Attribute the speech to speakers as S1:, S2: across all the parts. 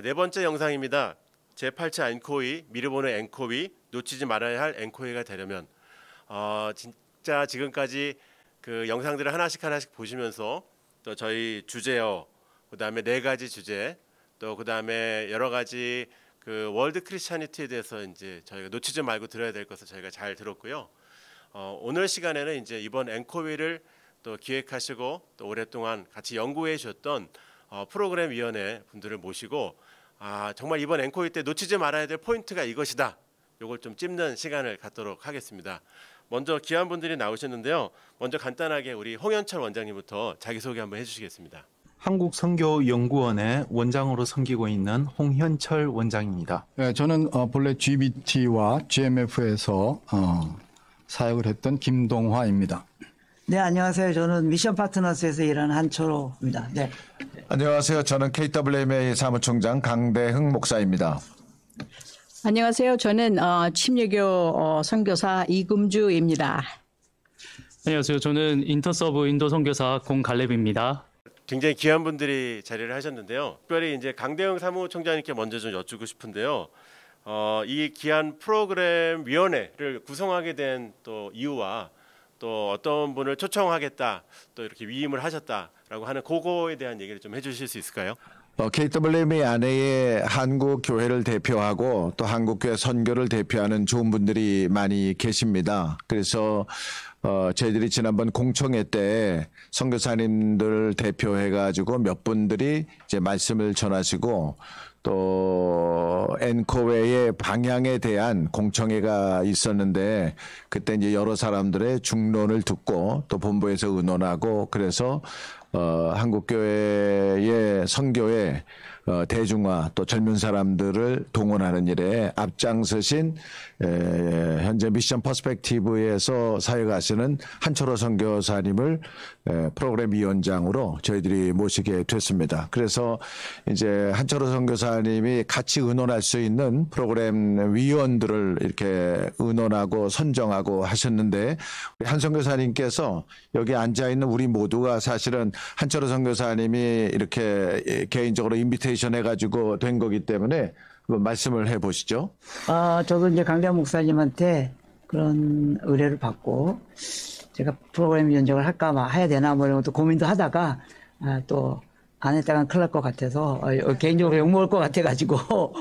S1: 네 번째 영상입니다. 제8차 앵코위, 미리 보는 앵코위, 놓치지 말아야 할 앵코위가 되려면 진짜 지금까지 그 영상들을 하나씩 보시면서 또 저희 주제어, 그다음에 네 가지 주제, 또 그다음에 여러 가지 그 월드 크리스찬니티에 대해서 이제 저희가 놓치지 말고 들어야 될 것을 저희가 잘 들었고요. 오늘 시간에는 이제 이번 앵코위를 또 기획하시고 또 오랫동안 같이 연구해 주셨던 프로그램 위원회 분들을 모시고 정말 이번 앵코위 때 놓치지 말아야 될 포인트가 이것이다. 요걸 좀 찝는 시간을 갖도록 하겠습니다. 먼저 귀한 분들이 나오셨는데요. 먼저 간단하게 우리 홍현철 원장님부터 자기소개 한번 해주시겠습니다.
S2: 한국선교연구원의 원장으로 섬기고 있는 홍현철 원장입니다.
S3: 네, 저는 본래 GBT와 GMF에서 사역을 했던 김동화입니다.
S4: 네, 안녕하세요. 저는 미션 파트너스에서 일하는 한철호입니다. 네.
S5: 안녕하세요. 저는 KWMA 사무총장 강대흥 목사입니다.
S6: 안녕하세요. 저는 침례교 선교사 이금주입니다.
S7: 안녕하세요. 저는 인터서브 인도 선교사 공갈렙입니다.
S1: 굉장히 귀한 분들이 자리를 하셨는데요. 특별히 이제 강대흥 사무총장님께 먼저 좀 여쭙고 싶은데요. 이 귀한 프로그램 위원회를 구성하게 된 또 이유와 또 어떤 분을 초청하겠다, 또 이렇게 위임을 하셨다라고 하는 그거에 대한 얘기를 좀 해주실 수 있을까요?
S5: KWMA 안에 한국 교회를 대표하고 또 한국 교회 선교를 대표하는 좋은 분들이 많이 계십니다. 그래서 저희들이 지난번 공청회 때 선교사님들 대표해가지고 몇 분들이 이제 말씀을 전하시고 또 앵코웨이의 방향에 대한 공청회가 있었는데 그때 이제 여러 사람들의 중론을 듣고 또 본부에서 의논하고 그래서 한국교회의 선교의 대중화 또 젊은 사람들을 동원하는 일에 앞장서신 현재 미션 퍼스펙티브에서 사역하시는 한철호 선교사님을 프로그램 위원장으로 저희들이 모시게 됐습니다. 그래서 이제 한철호 선교사님이 같이 의논할 수 있는 프로그램 위원들을 이렇게 의논하고 선정하고 하셨는데 우리 한 선교사님께서 여기 앉아 있는 우리 모두가 사실은 한철호 선교사님이 이렇게 개인적으로 인비테이션 해가지고 된 거기 때문에 말씀을 해보시죠.
S4: 저도 이제 강대한 목사님한테 그런 의뢰를 받고 제가 프로그램 위원장을 할까 해야 되나 뭐 이런 것도 고민도 하다가 또 안 했다간 큰일 날 것 같아서 개인적으로 욕먹을 것 같아가지고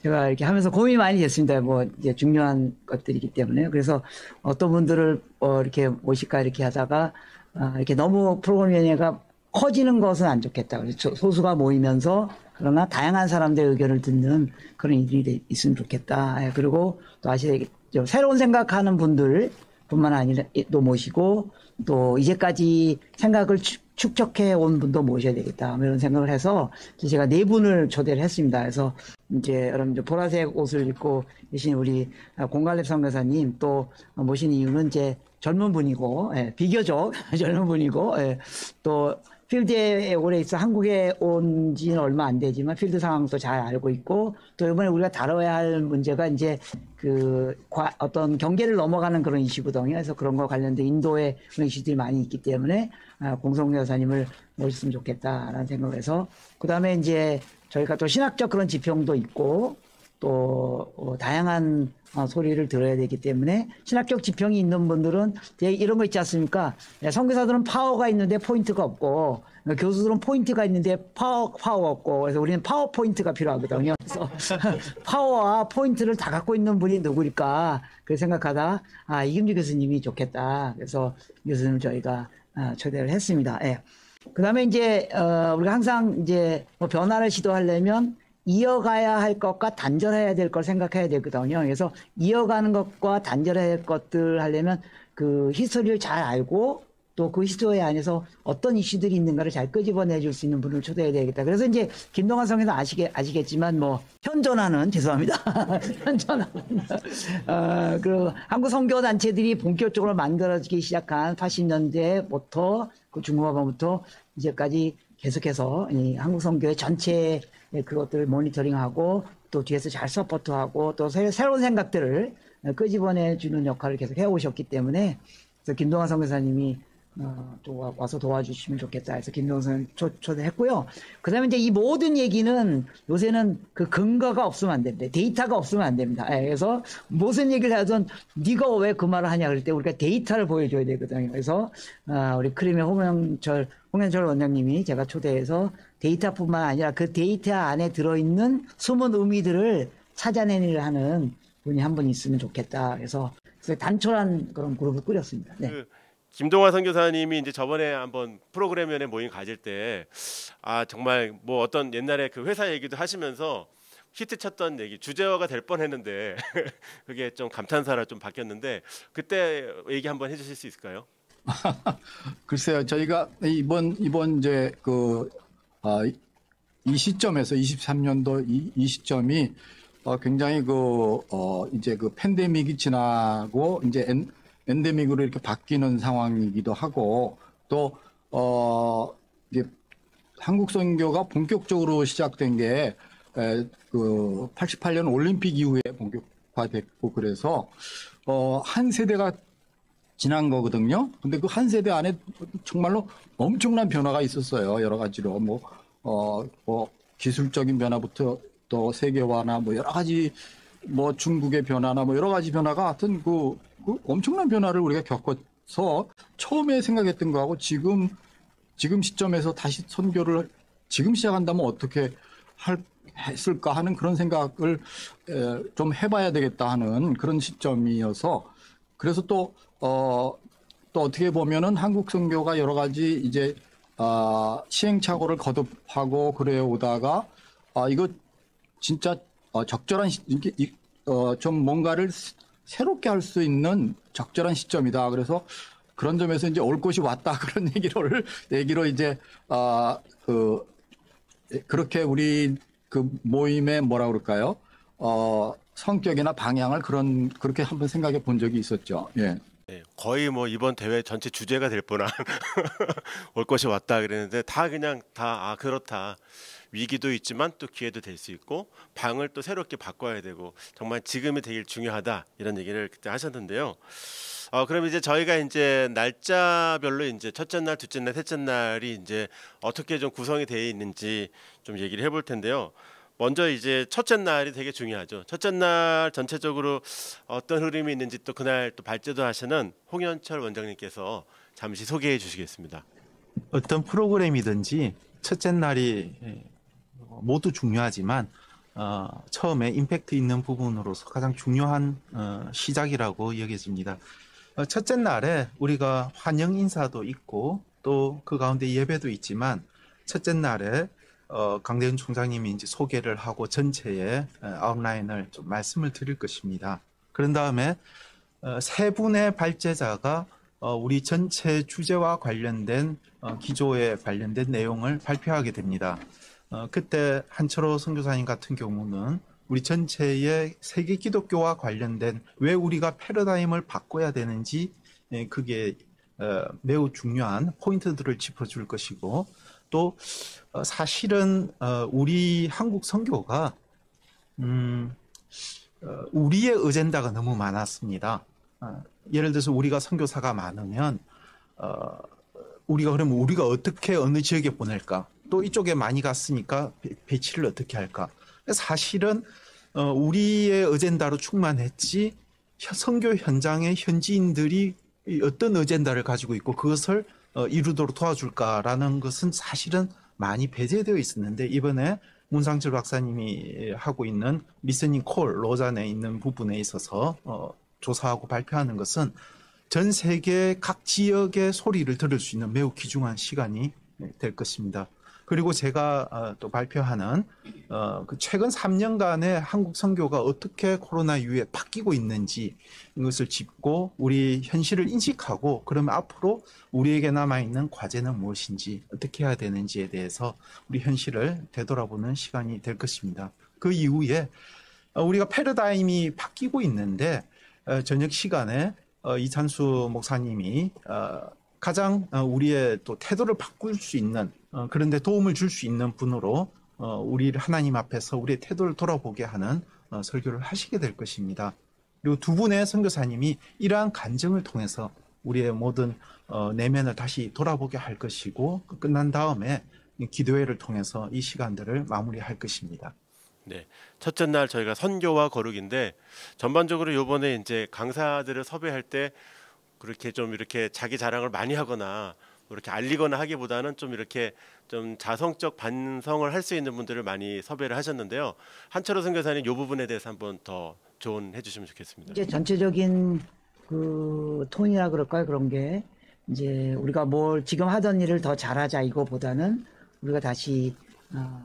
S4: 제가 이렇게 하면서 고민이 많이 됐습니다. 뭐 이제 중요한 것들이기 때문에 그래서 어떤 분들을 이렇게 모실까 이렇게 하다가 이렇게 너무 프로그램 위원회가 커지는 것은 안 좋겠다. 그래서 소수가 모이면서 그러나 다양한 사람들의 의견을 듣는 그런 일이 있으면 좋겠다. 그리고 또 아시겠죠. 새로운 생각하는 분들 뿐만 아니라 또 모시고 또 이제까지 생각을 축적해 온 분도 모셔야 되겠다. 이런 생각을 해서 제가 네 분을 초대를 했습니다. 그래서 이제 여러분 보라색 옷을 입고 계신 우리 공갈렙 선교사님 또 모신 이유는 이제 젊은 분이고 비교적 젊은 분이고 또 필드에 오래 있어 한국에 온 지는 얼마 안 되지만 필드 상황도 잘 알고 있고 또 이번에 우리가 다뤄야 할 문제가 이제 어떤 경계를 넘어가는 그런 이슈거든요. 그래서 그런 거 관련된 인도의 그런 이슈들이 많이 있기 때문에 공성교 여사님을 모셨으면 좋겠다라는 생각을 해서 그 다음에 이제 저희가 또 신학적 그런 지평도 있고 또 다양한 소리를 들어야 되기 때문에 신학적 지평이 있는 분들은 이런 거 있지 않습니까? 선교사들은 파워가 있는데 포인트가 없고 교수들은 포인트가 있는데 파워가 없고 그래서 우리는 파워 포인트가 필요하거든요. 그래서 파워와 포인트를 다 갖고 있는 분이 누구일까? 그 생각하다 이금주 교수님이 좋겠다. 그래서 교수님을 저희가 초대를 했습니다. 예. 그다음에 이제 우리가 항상 이제 뭐 변화를 시도하려면 이어가야 할 것과 단절해야 될 걸 생각해야 되거든요. 그래서 이어가는 것과 단절해야 할 것들 하려면 그 히스토리를 잘 알고 또 그 히스토리 안에서 어떤 이슈들이 있는가를 잘 끄집어내 줄 수 있는 분을 초대해야 되겠다. 그래서 이제 김동환 성에서 아시겠지만 뭐 현존하는 죄송합니다. 현존하는 그 한국 선교 단체들이 본격적으로 만들어지기 시작한 80년대부터 그 중후반부터 이제까지 계속해서 이 한국 선교의 전체 그것들을 모니터링하고 또 뒤에서 잘 서포트하고 또 새로운 생각들을 끄집어내 주는 역할을 계속 해오셨기 때문에 그래서 김동환 선교사님이 또 와서 도와주시면 좋겠다 해서 김동선 초대했고요. 그다음에 이제 이 모든 얘기는 요새는 그 근거가 없으면 안 됩니다. 데이터가 없으면 안 됩니다. 그래서 무슨 얘기를 하든 네가 왜 그 말을 하냐 그럴 때 우리가 데이터를 보여줘야 되거든요. 그래서 우리 크림의 홍현철 원장님이 제가 초대해서 데이터뿐만 아니라 그 데이터 안에 들어있는 숨은 의미들을 찾아내는 일을 하는 분이 한 분 있으면 좋겠다. 그래서 단촐한 그런 그룹을 꾸렸습니다. 네.
S1: 김동화 선교사님이 이제 저번에 한번 프로그램연의 모임 가질 때 정말 뭐 어떤 옛날에 그 회사 얘기도 하시면서 히트쳤던 얘기 주제어가 될 뻔했는데 그게 좀 감탄사로 좀 바뀌었는데 그때 얘기 한번 해주실 수 있을까요?
S3: 글쎄요, 저희가 이번 이제 이 시점에서 23년도 이 시점이 굉장히 이제 그 팬데믹이 지나고 이제 엔데믹으로 이렇게 바뀌는 상황이기도 하고 또 이게 한국 선교가 본격적으로 시작된 게 그 88년 올림픽 이후에 본격화됐고 그래서 한 세대가 지난 거거든요. 근데 그 한 세대 안에 정말로 엄청난 변화가 있었어요. 여러 가지로 뭐 기술적인 변화부터 또 세계화나 뭐 여러 가지 뭐 중국의 변화나 뭐 여러 가지 변화가 하여튼 그 엄청난 변화를 우리가 겪어서 처음에 생각했던 거하고 지금 시점에서 다시 선교를 지금 시작한다면 어떻게 했을까 하는 그런 생각을 좀 해봐야 되겠다 하는 그런 시점이어서 그래서 또 어떻게 보면은 한국 선교가 여러 가지 이제 시행착오를 거듭하고 그래 오다가 이거 진짜 적절한 좀 뭔가를 새롭게 할 수 있는 적절한 시점이다. 그래서 그런 점에서 이제 올 것이 왔다 그런 얘기로 이제 그렇게 우리 그 모임의 뭐라 그럴까요? 성격이나 방향을 그렇게 한번 생각해 본 적이 있었죠. 예.
S1: 네, 거의 뭐 이번 대회 전체 주제가 될 뻔한 올 것이 왔다 그랬는데 다 그냥 다 그렇다. 위기도 있지만 또 기회도 될 수 있고 방을 또 새롭게 바꿔야 되고 정말 지금이 되게 중요하다 이런 얘기를 그때 하셨는데요. 그럼 이제 저희가 이제 날짜별로 이제 첫째 날, 둘째 날, 셋째 날이 이제 어떻게 좀 구성이 되어 있는지 좀 얘기를 해볼 텐데요. 먼저 이제 첫째 날이 되게 중요하죠. 첫째 날 전체적으로 어떤 흐름이 있는지 또 그날 또 발제도 하시는 홍현철 원장님께서 잠시 소개해 주시겠습니다.
S2: 어떤 프로그램이든지 첫째 날이 모두 중요하지만 처음에 임팩트 있는 부분으로서 가장 중요한 시작이라고 여겨집니다. 첫째 날에 우리가 환영 인사도 있고 또 그 가운데 예배도 있지만 첫째 날에 강대훈 총장님이 이제 소개를 하고 전체의 아웃라인을 좀 말씀을 드릴 것입니다. 그런 다음에 세 분의 발제자가 우리 전체 주제와 관련된 기조에 관련된 내용을 발표하게 됩니다. 그때 한철호 선교사님 같은 경우는 우리 전체의 세계 기독교와 관련된 왜 우리가 패러다임을 바꿔야 되는지 그게 매우 중요한 포인트들을 짚어줄 것이고 또 사실은 우리 한국 선교가 우리의 어젠다가 너무 많았습니다. 예를 들어서 우리가 선교사가 많으면 그러면 우리가 어떻게 어느 지역에 보낼까? 또 이쪽에 많이 갔으니까 배치를 어떻게 할까? 사실은 우리의 어젠다로 충만했지 선교 현장의 현지인들이 어떤 어젠다를 가지고 있고 그것을 이루도록 도와줄까라는 것은 사실은 많이 배제되어 있었는데 이번에 문상철 박사님이 하고 있는 리스닝 콜 로잔에 있는 부분에 있어서 조사하고 발표하는 것은 전 세계 각 지역의 소리를 들을 수 있는 매우 귀중한 시간이 될 것입니다. 그리고 제가 또 발표하는 그 최근 3년간의 한국 선교가 어떻게 코로나 이후에 바뀌고 있는지 이것을 짚고 우리 현실을 인식하고 그러면 앞으로 우리에게 남아있는 과제는 무엇인지 어떻게 해야 되는지에 대해서 우리 현실을 되돌아보는 시간이 될 것입니다. 그 이후에 우리가 패러다임이 바뀌고 있는데 저녁 시간에 이찬수 목사님이 가장 우리의 또 태도를 바꿀 수 있는 그런데 도움을 줄 수 있는 분으로 우리를 하나님 앞에서 우리의 태도를 돌아보게 하는 설교를 하시게 될 것입니다. 그리고 두 분의 선교사님이 이러한 간증을 통해서 우리의 모든 내면을 다시 돌아보게 할 것이고 끝난 다음에 기도회를 통해서 이 시간들을 마무리할 것입니다.
S1: 네, 첫째 날 저희가 선교와 거룩인데 전반적으로 요번에 이제 강사들을 섭외할 때 그렇게 좀 이렇게 자기 자랑을 많이 하거나 이렇게 알리거나 하기보다는 좀 이렇게 좀 자성적 반성을 할 수 있는 분들을 많이 섭외를 하셨는데요. 한철호 선교사님 이 부분에 대해서 한번 더 조언해 주시면 좋겠습니다.
S4: 이제 전체적인 그 톤이라 그럴까요? 그런 게 이제 우리가 뭘 지금 하던 일을 더 잘하자 이거보다는 우리가 다시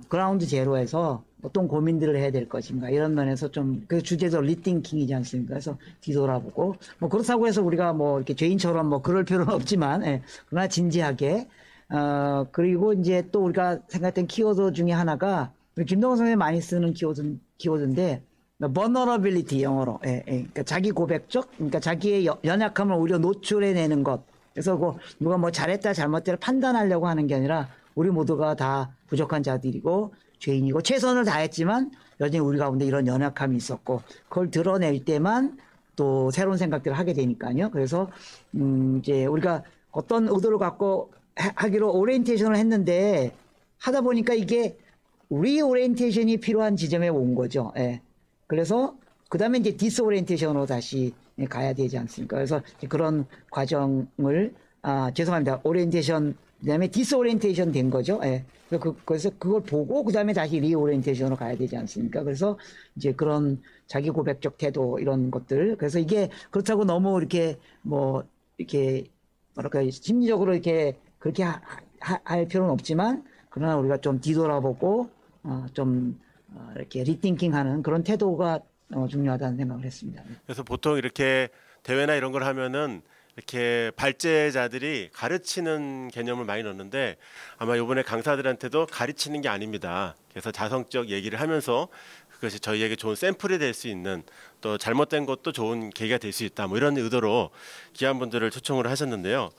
S4: 그라운드 제로에서 어떤 고민들을 해야 될 것인가 이런 면에서 좀 그 주제도 리띵킹이지 않습니까? 그래서 뒤돌아보고 뭐 그렇다고 해서 우리가 뭐 이렇게 죄인처럼 뭐 그럴 필요는 없지만 그러나 진지하게 그리고 이제 또 우리가 생각했던 키워드 중에 하나가 김동원 선생님이 많이 쓰는 키워드인데 vulnerability 영어로 그러니까 자기 고백적 그러니까 자기의 연약함을 오히려 노출해내는 것. 그래서 누가 뭐 잘했다 잘못했다 판단하려고 하는 게 아니라 우리 모두가 다 부족한 자들이고 죄인이고 최선을 다했지만 여전히 우리 가운데 이런 연약함이 있었고 그걸 드러낼 때만 또 새로운 생각들을 하게 되니까요. 그래서 이제 우리가 어떤 의도를 갖고 하기로 오리엔테이션을 했는데 하다 보니까 이게 리오리엔테이션이 필요한 지점에 온 거죠. 그래서 그 다음에 이제 디스오리엔테이션으로 다시 가야 되지 않습니까? 그래서 그런 과정을 죄송합니다. 오리엔테이션 그다음에 디스오리엔테이션 된 거죠. 그래서 그걸 보고 그다음에 다시 리오리엔테이션으로 가야 되지 않습니까? 그래서 이제 그런 자기 고백적 태도 이런 것들. 그래서 이게 그렇다고 너무 이렇게 뭐 이렇게 뭐랄까 심리적으로 이렇게 그렇게 할 필요는 없지만 그러나 우리가 좀 뒤돌아보고 좀 이렇게 리띵킹하는 그런 태도가 중요하다는 생각을 했습니다.
S1: 그래서 보통 이렇게 대회나 이런 걸 하면은 이렇게 발제자들이 가르치는 개념을 많이 넣는데 아마 이번에 강사들한테도 가르치는 게 아닙니다. 그래서 자성적 얘기를 하면서 그것이 저희에게 좋은 샘플이 될 수 있는 또 잘못된 것도 좋은 계기가 될 수 있다. 뭐 이런 의도로 귀한 분들을 초청을 하셨는데요.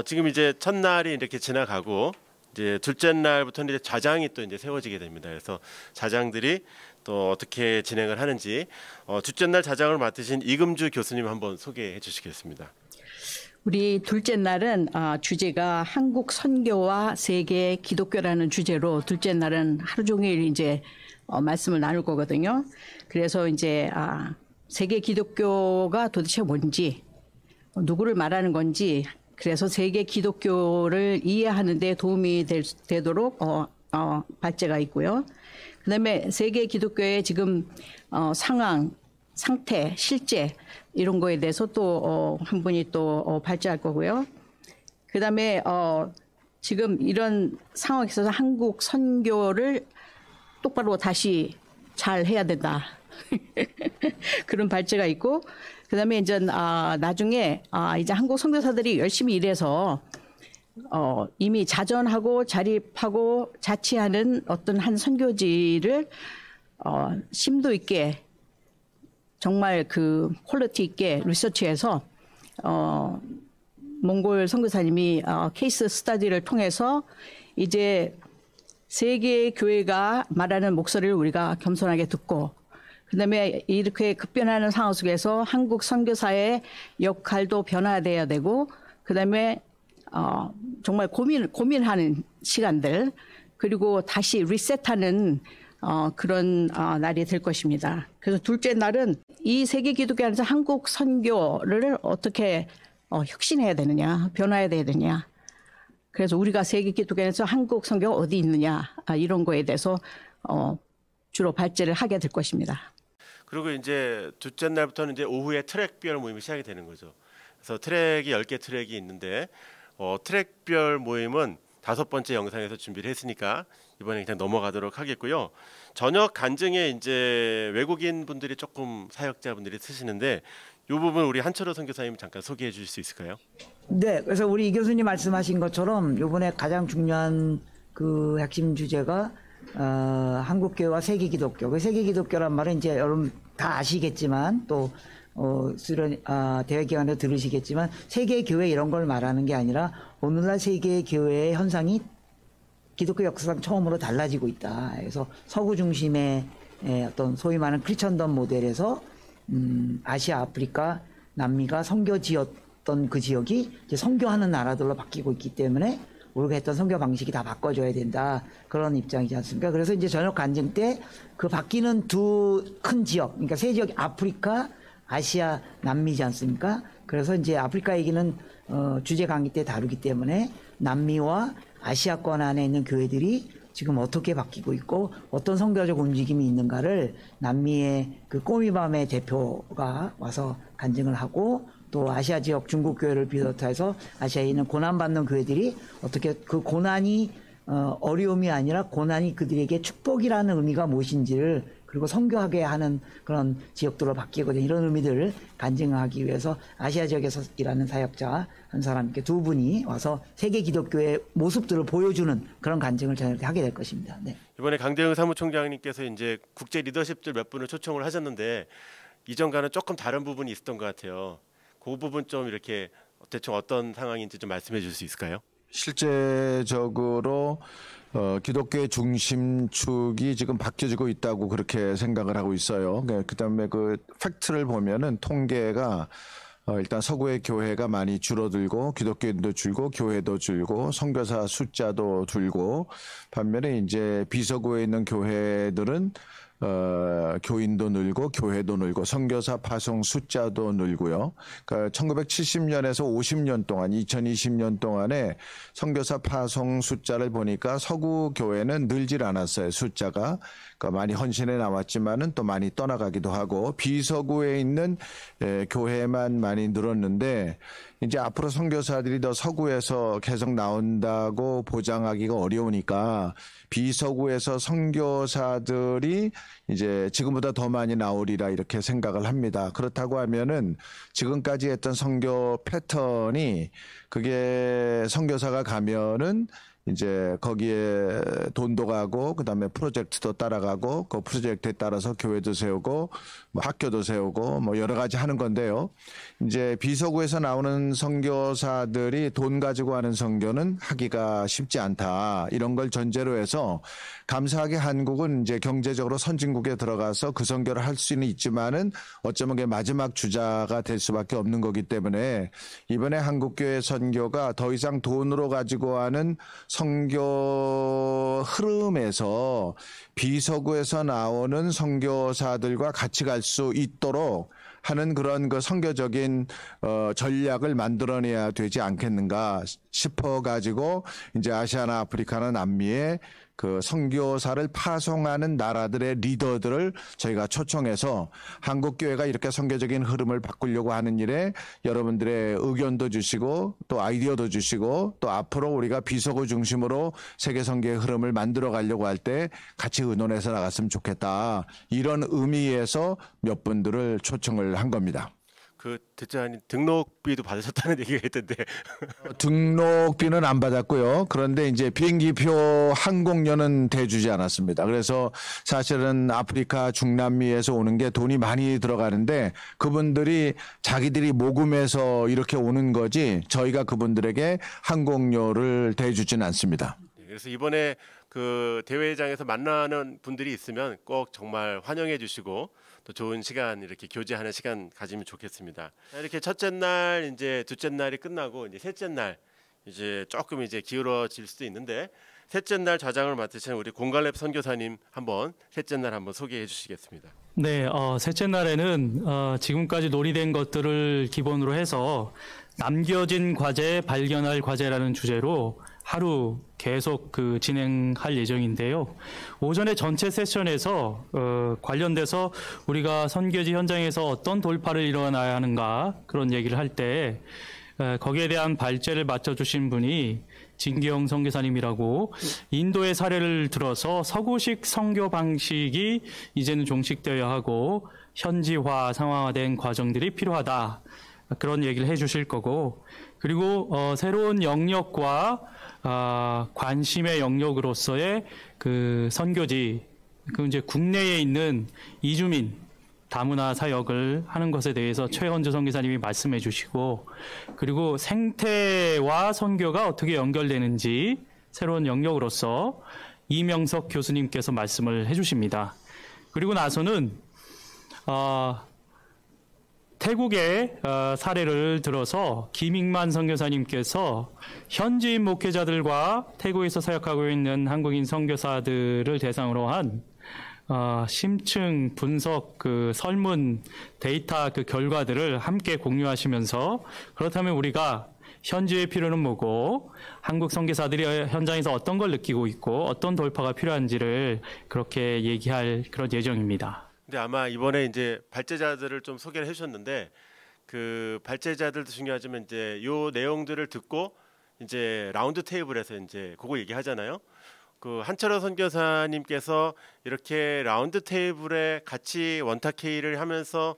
S1: 지금 이제 첫날이 이렇게 지나가고 이제 둘째 날부터는 이제 좌장이 또 이제 세워지게 됩니다. 그래서 좌장들이 또 어떻게 진행을 하는지 둘째 날 좌장을 맡으신 이금주 교수님 한번 소개해 주시겠습니다.
S6: 우리 둘째 날은 주제가 한국 선교와 세계 기독교라는 주제로 둘째 날은 하루 종일 이제 말씀을 나눌 거거든요. 그래서 이제 세계 기독교가 도대체 뭔지 누구를 말하는 건지 그래서 세계 기독교를 이해하는 데 도움이 되도록 발제가 있고요. 그다음에 세계 기독교의 지금 상황, 상태, 실제 이런 거에 대해서 또 한 분이 또 발제할 거고요. 그다음에 지금 이런 상황에 있어서 한국 선교를 똑바로 다시 잘 해야 된다. 그런 발제가 있고 그다음에 이제 나중에 이제 한국 선교사들이 열심히 일해서 이미 자전하고 자립하고 자치하는 어떤 한 선교지를 심도 있게 정말 그 퀄리티 있게 리서치해서 몽골 선교사님이 케이스 스터디를 통해서 이제 세계 교회가 말하는 목소리를 우리가 겸손하게 듣고 그다음에 이렇게 급변하는 상황 속에서 한국 선교사의 역할도 변화돼야 되고 그다음에 정말 고민하는 시간들 그리고 다시 리셋하는 그런 날이 될 것입니다. 그래서 둘째 날은 이 세계 기독교 안에서 한국 선교를 어떻게 혁신해야 되느냐, 변화해야 되느냐. 그래서 우리가 세계 기독교 안에서 한국 선교가 어디 있느냐 이런 거에 대해서 주로 발제를 하게 될 것입니다.
S1: 그리고 이제 둘째 날부터는 이제 오후에 트랙별 모임이 시작이 되는 거죠. 그래서 트랙이 10개 트랙이 있는데 트랙별 모임은 5번째 영상에서 준비를 했으니까 이번에 그냥 넘어가도록 하겠고요. 저녁 간증에 이제 외국인 분들이 조금 사역자분들이 쓰시는데 이 부분 우리 한철호 선교사님 잠깐 소개해 주실 수 있을까요?
S4: 네, 그래서 우리 이 교수님 말씀하신 것처럼 이번에 가장 중요한 그 핵심 주제가 한국교회와 세계 기독교. 그 세계 기독교란 말은 이제 여러분 다 아시겠지만 또 수련 대회 기간에 들으시겠지만 세계 교회 이런 걸 말하는 게 아니라 오늘날 세계 교회의 현상이 기독교 역사상 처음으로 달라지고 있다. 그래서 서구 중심의 어떤 소위 말하는 크리스천덤 모델에서 아시아, 아프리카, 남미가 선교 지역 있었던 그 지역이 이제 선교하는 나라들로 바뀌고 있기 때문에 우리가 했던 선교 방식이 다 바꿔줘야 된다. 그런 입장이지 않습니까? 그래서 이제 저녁 간증 때 그 바뀌는 두 큰 지역, 그러니까 세 지역이 아프리카, 아시아, 남미지 않습니까? 그래서 이제 아프리카 얘기는 주제 강의 때 다루기 때문에 남미와 아시아권 안에 있는 교회들이 지금 어떻게 바뀌고 있고 어떤 선교적 움직임이 있는가를 남미의 그 꼬미밤의 대표가 와서 간증을 하고 또 아시아 지역 중국 교회를 비롯해서 아시아에 있는 고난받는 교회들이 어떻게 그 고난이 어려움이 아니라 고난이 그들에게 축복이라는 의미가 무엇인지를 그리고 선교하게 하는 그런 지역들로 바뀌거든요. 이런 의미들을 간증하기 위해서 아시아 지역에서 일하는 사역자 한 사람께 두 분이 와서 세계 기독교의 모습들을 보여주는 그런 간증을 저녁 때 하게 될 것입니다. 네.
S1: 이번에 강대영 사무총장님께서 이제 국제 리더십들 몇 분을 초청을 하셨는데 이전과는 조금 다른 부분이 있었던 것 같아요. 그 부분 좀 이렇게 대충 어떤 상황인지 좀 말씀해 줄 수 있을까요?
S5: 실제적으로 기독교의 중심축이 지금 바뀌어지고 있다고 그렇게 생각을 하고 있어요. 그다음에 그 팩트를 보면은 통계가 일단 서구의 교회가 많이 줄어들고 기독교인도 줄고 교회도 줄고 선교사 숫자도 줄고 반면에 이제 비서구에 있는 교회들은 교인도 늘고 교회도 늘고 선교사 파송 숫자도 늘고요. 그러니까 1970년에서 50년 동안 2020년 동안에 선교사 파송 숫자를 보니까 서구 교회는 늘질 않았어요. 숫자가. 그러니까 많이 헌신해 나왔지만은 또 많이 떠나가기도 하고 비서구에 있는 교회만 많이 늘었는데 이제 앞으로 선교사들이 더 서구에서 계속 나온다고 보장하기가 어려우니까 비서구에서 선교사들이 이제 지금보다 더 많이 나오리라 이렇게 생각을 합니다. 그렇다고 하면은 지금까지 했던 선교 패턴이 그게 선교사가 가면은 이제 거기에 돈도 가고 그다음에 프로젝트도 따라가고 그 프로젝트에 따라서 교회도 세우고 뭐 학교도 세우고 뭐 여러 가지 하는 건데요. 이제 비서구에서 나오는 선교사들이 돈 가지고 하는 선교는 하기가 쉽지 않다. 이런 걸 전제로 해서 감사하게 한국은 이제 경제적으로 선진국에 들어가서 그 선교를 할 수는 있지만은 어쩌면 그게 마지막 주자가 될 수밖에 없는 거기 때문에 이번에 한국교회 선교가 더 이상 돈으로 가지고 하는 선교 흐름에서 비서구에서 나오는 선교사들과 같이 갈 수 있도록 하는 그런 그 선교적인 전략을 만들어내야 되지 않겠는가 싶어 가지고 이제 아시아나 아프리카나 남미에 그 선교사를 파송하는 나라들의 리더들을 저희가 초청해서 한국 교회가 이렇게 선교적인 흐름을 바꾸려고 하는 일에 여러분들의 의견도 주시고 또 아이디어도 주시고 또 앞으로 우리가 비서구 중심으로 세계 선교의 흐름을 만들어 가려고 할 때 같이 의논해서 나갔으면 좋겠다. 이런 의미에서 몇 분들을 초청을 한 겁니다.
S1: 그 듣자니 등록비도 받으셨다는 얘기가 있던데.
S5: 등록비는 안 받았고요. 그런데 이제 비행기표 항공료는 대주지 않았습니다. 그래서 사실은 아프리카 중남미에서 오는 게 돈이 많이 들어가는데 그분들이 자기들이 모금해서 이렇게 오는 거지 저희가 그분들에게 항공료를 대주지는 않습니다.
S1: 그래서 이번에 그 대회장에서 만나는 분들이 있으면 꼭 정말 환영해 주시고 또 좋은 시간 이렇게 교제하는 시간 가지면 좋겠습니다. 이렇게 첫째 날 이제 둘째 날이 끝나고 이제 셋째 날 이제 조금 이제 기울어질 수도 있는데 셋째 날 좌장을 맡으신 우리 공갈렙 선교사님 한번 셋째 날 한번 소개해 주시겠습니다.
S7: 네, 셋째 날에는 지금까지 논의된 것들을 기본으로 해서 남겨진 과제, 발견할 과제라는 주제로 하루 계속 진행할 예정인데요. 오전에 전체 세션에서 관련돼서 우리가 선교지 현장에서 어떤 돌파를 일어나야 하는가 그런 얘기를 할 때 거기에 대한 발제를 맡아주신 분이 진기영 선교사님이라고 인도의 사례를 들어서 서구식 선교 방식이 이제는 종식되어야 하고 현지화, 상황화된 과정들이 필요하다. 그런 얘기를 해주실 거고 그리고 새로운 영역과 관심의 영역으로서의 그 선교지, 그 이제 국내에 있는 이주민 다문화 사역을 하는 것에 대해서 최헌주 선교사님이 말씀해 주시고 그리고 생태와 선교가 어떻게 연결되는지 새로운 영역으로서 이명석 교수님께서 말씀을 해 주십니다. 그리고 나서는 태국의 사례를 들어서 김익만 선교사님께서 현지인 목회자들과 태국에서 사역하고 있는 한국인 선교사들을 대상으로 한 심층 분석 설문 데이터 결과들을 함께 공유하시면서 그렇다면 우리가 현지의 필요는 뭐고 한국 선교사들이 현장에서 어떤 걸 느끼고 있고 어떤 돌파가 필요한지를 그렇게 얘기할 그런 예정입니다.
S1: 근데 아마 이번에 이제 발제자들을 좀 소개를 해주셨는데 그 발제자들도 중요하지만 이제 요 내용들을 듣고 이제 라운드 테이블에서 이제 그거 얘기하잖아요. 그 한철호 선교사님께서 이렇게 라운드 테이블에 같이 원탁회의를 하면서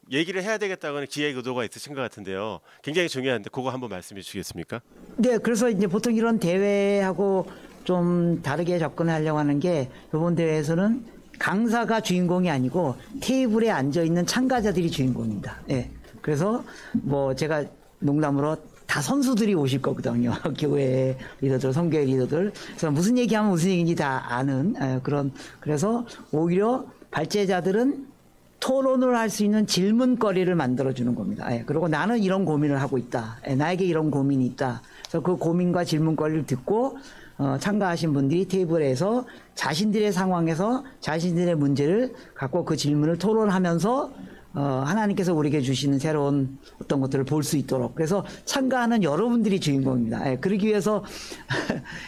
S1: 얘기를 해야 되겠다고는 기획 의도가 있으신 것 같은데요. 굉장히 중요한데 그거 한번 말씀해 주시겠습니까?
S4: 네, 그래서 이제 보통 이런 대회하고 좀 다르게 접근하려고 하는 게 이번 대회에서는 강사가 주인공이 아니고 테이블에 앉아 있는 참가자들이 주인공입니다. 예. 그래서 뭐 제가 농담으로 다 선수들이 오실 거거든요. 교회 리더들, 선교회 리더들. 그래서 무슨 얘기하면 무슨 얘기인지 다 아는 그래서 오히려 발제자들은 토론을 할 수 있는 질문거리를 만들어주는 겁니다. 예, 그리고 나는 이런 고민을 하고 있다. 예, 나에게 이런 고민이 있다. 그래서 그 고민과 질문거리를 듣고 참가하신 분들이 테이블에서 자신들의 상황에서 자신들의 문제를 갖고 그 질문을 토론하면서 하나님께서 우리에게 주시는 새로운 어떤 것들을 볼 수 있도록. 그래서 참가하는 여러분들이 주인공입니다. 예, 그러기 위해서